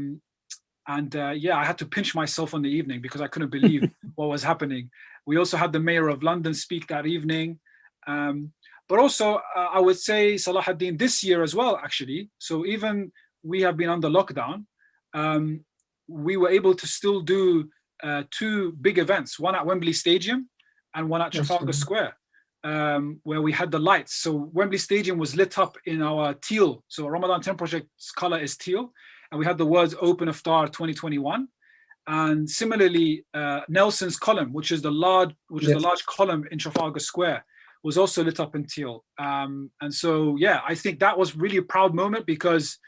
I had to pinch myself on the evening because I couldn't believe what was happening. We also had the mayor of London speak that evening. But also, I would say, Salahuddin, this year as well, actually. So even we have been under lockdown, we were able to still do two big events, one at Wembley Stadium and one at Trafalgar Square, where we had the lights. So Wembley Stadium was lit up in our teal. So Ramadan 10 Project's color is teal. And we had the words Open Iftar 2021. And similarly, Nelson's column, which is the large column in Trafalgar Square, was also lit up in teal. And so, yeah, I think that was really a proud moment because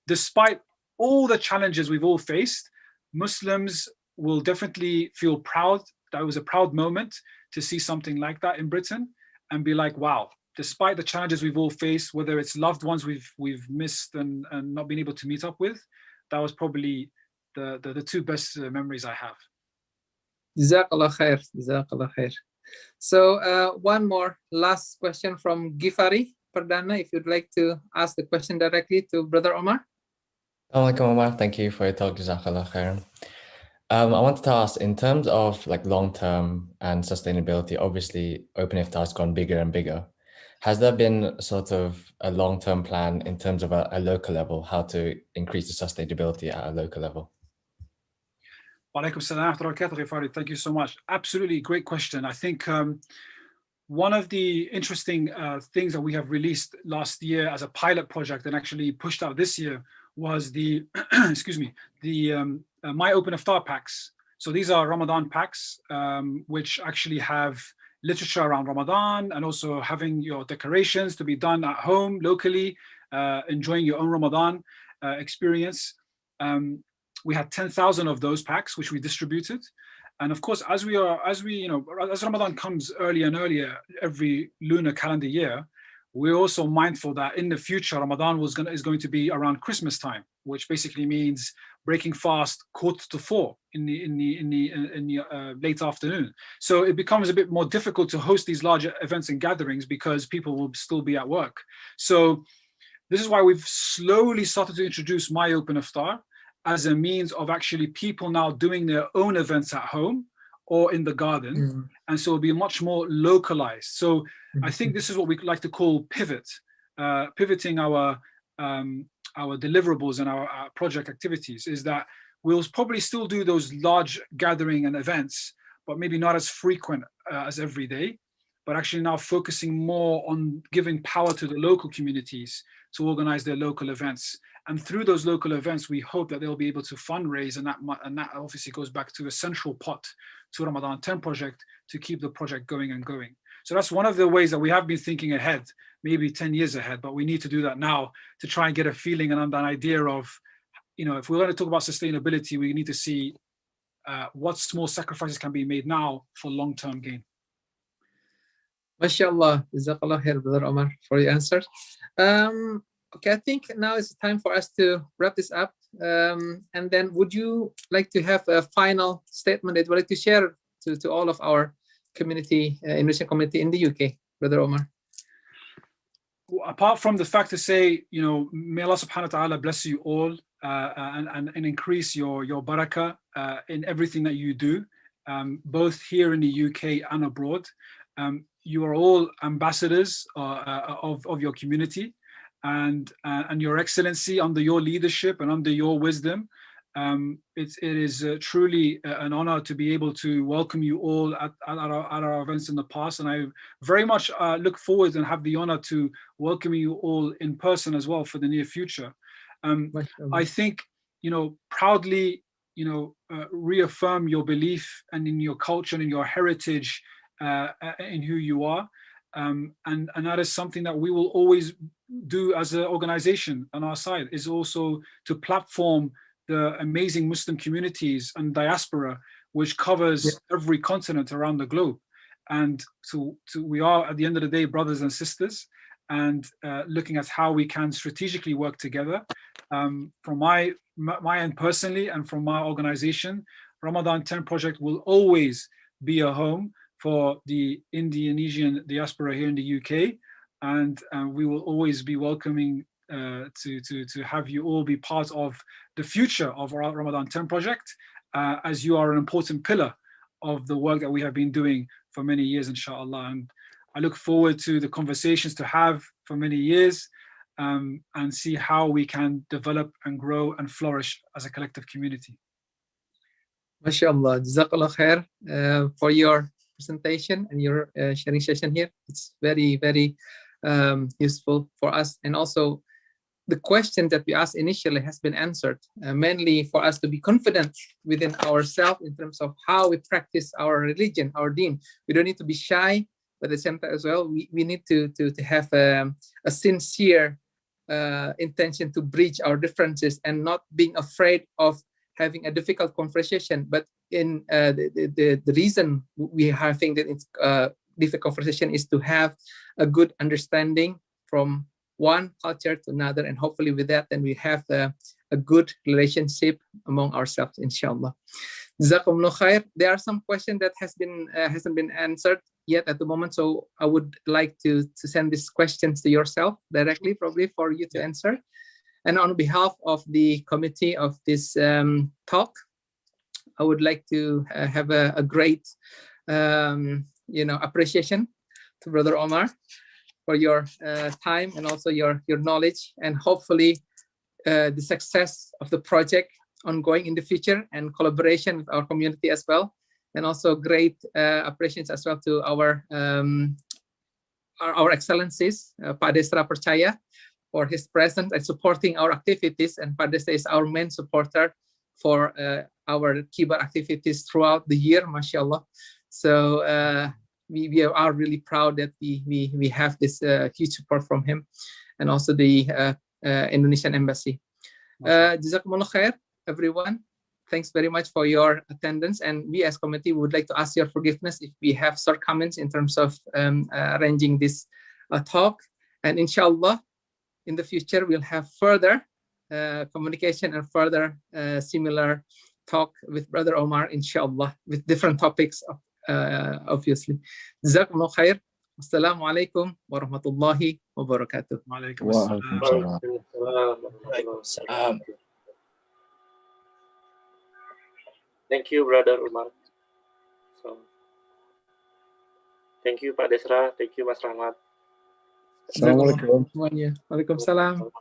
despite all the challenges we've all faced, Muslims will definitely feel proud. That was a proud moment to see something like that in Britain and be like, wow, despite the challenges we've all faced, whether it's loved ones we've missed and not been able to meet up with, that was probably the two best memories I have. Jazakallah khair. Jazakallah khair. So one more last question from Gifari Perdana, if you'd like to ask the question directly to Brother Omar. Assalamualaikum, Omar. Thank you for your talk. Jazakallah khair. I wanted to ask, in terms of like long-term and sustainability, obviously Open Iftar has gone bigger and bigger. Has there been sort of a long-term plan in terms of a local level, how to increase the sustainability at a local level? Walaikum salam wa rahmatullahi wa barakatuh. Thank you so much. Absolutely great question. I think one of the interesting things that we have released last year as a pilot project and actually pushed out this year was the, excuse me, the My Open Iftar packs. So these are Ramadan packs, which actually have literature around Ramadan and also having your decorations to be done at home, locally, enjoying your own Ramadan experience. We had 10,000 of those packs, which we distributed. And of course, as Ramadan comes earlier and earlier every lunar calendar year, we're also mindful that in the future, Ramadan is going to be around Christmas time, which basically means breaking fast 3:45 in the late afternoon. So it becomes a bit more difficult to host these larger events and gatherings because people will still be at work. So this is why we've slowly started to introduce My Open Iftar as a means of actually people now doing their own events at home or in the garden. And so it'll be much more localized. So I think this is what we like to call pivoting our deliverables and our project activities, is that we'll probably still do those large gathering and events, but maybe not as frequent as every day, but actually now focusing more on giving power to the local communities to organize their local events. And through those local events, we hope that they'll be able to fundraise, and that obviously goes back to a central pot to Ramadan 10 project to keep the project going and going. So that's one of the ways that we have been thinking ahead, maybe 10 years ahead, but we need to do that now to try and get a feeling and an idea of, if we're going to talk about sustainability, we need to see what small sacrifices can be made now for long-term gain. MashaAllah, Jazakallah khair, Brother Omar, for your answer. Okay, I think now it's time for us to wrap this up. And then would you like to have a final statement that you would like to share to all of our community, Indonesian community in the UK, Brother Omar? Apart from the fact to say, may Allah subhanahu wa ta'ala bless you all and increase your barakah in everything that you do, both here in the UK and abroad. You are all ambassadors of your community, and Your Excellency, under your leadership and under your wisdom, it is truly an honor to be able to welcome you all at our events in the past, and I very much look forward and have the honor to welcome you all in person as well for the near future. I think, proudly, reaffirm your belief and in your culture and in your heritage, in who you are, and that is something that we will always do as an organization on our side, is also to platform the amazing Muslim communities and diaspora, which covers every continent around the globe. And we are, at the end of the day, brothers and sisters, and looking at how we can strategically work together. From my end personally, and from my organization, Ramadan 10 Project will always be a home for the Indonesian diaspora here in the UK, and we will always be welcoming to have you all be part of the future of our Ramadan 10 Project, as you are an important pillar of the work that we have been doing for many years, inshallah. And I look forward to the conversations to have for many years, and see how we can develop and grow and flourish as a collective community. MashaAllah, Jazakallah khair for your presentation and your sharing session here. It's very, very useful for us. And also the question that we asked initially has been answered, mainly for us to be confident within ourselves in terms of how we practice our religion, our deen. We don't need to be shy, but at the same time as well, we need to have a sincere intention to bridge our differences and not being afraid of having a difficult conversation. But in the reason we are having that it's difficult conversation is to have a good understanding from one culture to another, and hopefully with that, then we have a good relationship among ourselves, inshallah. Jazakumullah khair. There are some questions that hasn't been answered yet at the moment, so I would like to send these questions to yourself directly, probably for you to answer. And on behalf of the committee of this talk, I would like to have a great appreciation to Brother Omar for your time and also your knowledge, and hopefully the success of the project ongoing in the future and collaboration with our community as well. And also great appreciations as well to our excellencies, Pak Desra Percaya, for his presence and supporting our activities. And Pak Desra is our main supporter for our KIBAR activities throughout the year, mashallah. So we are really proud that we have this huge support from him, and also the Indonesian embassy. Jazakumullah khair, everyone. Thanks very much for your attendance, and we as committee would like to ask your forgiveness if we have shortcomings in terms of arranging this talk. And inshallah, in the future, we'll have further communication and further similar talk with Brother Omar, inshallah, with different topics, obviously. Jazakumullah khair. Assalamualaikum warahmatullahi wabarakatuh. Waalaikumsalam. Thank you, Brother Umar. So, thank you, Pak Desra. Thank you, Mas Rahmat. Assalamualaikum. Waalaikumsalam.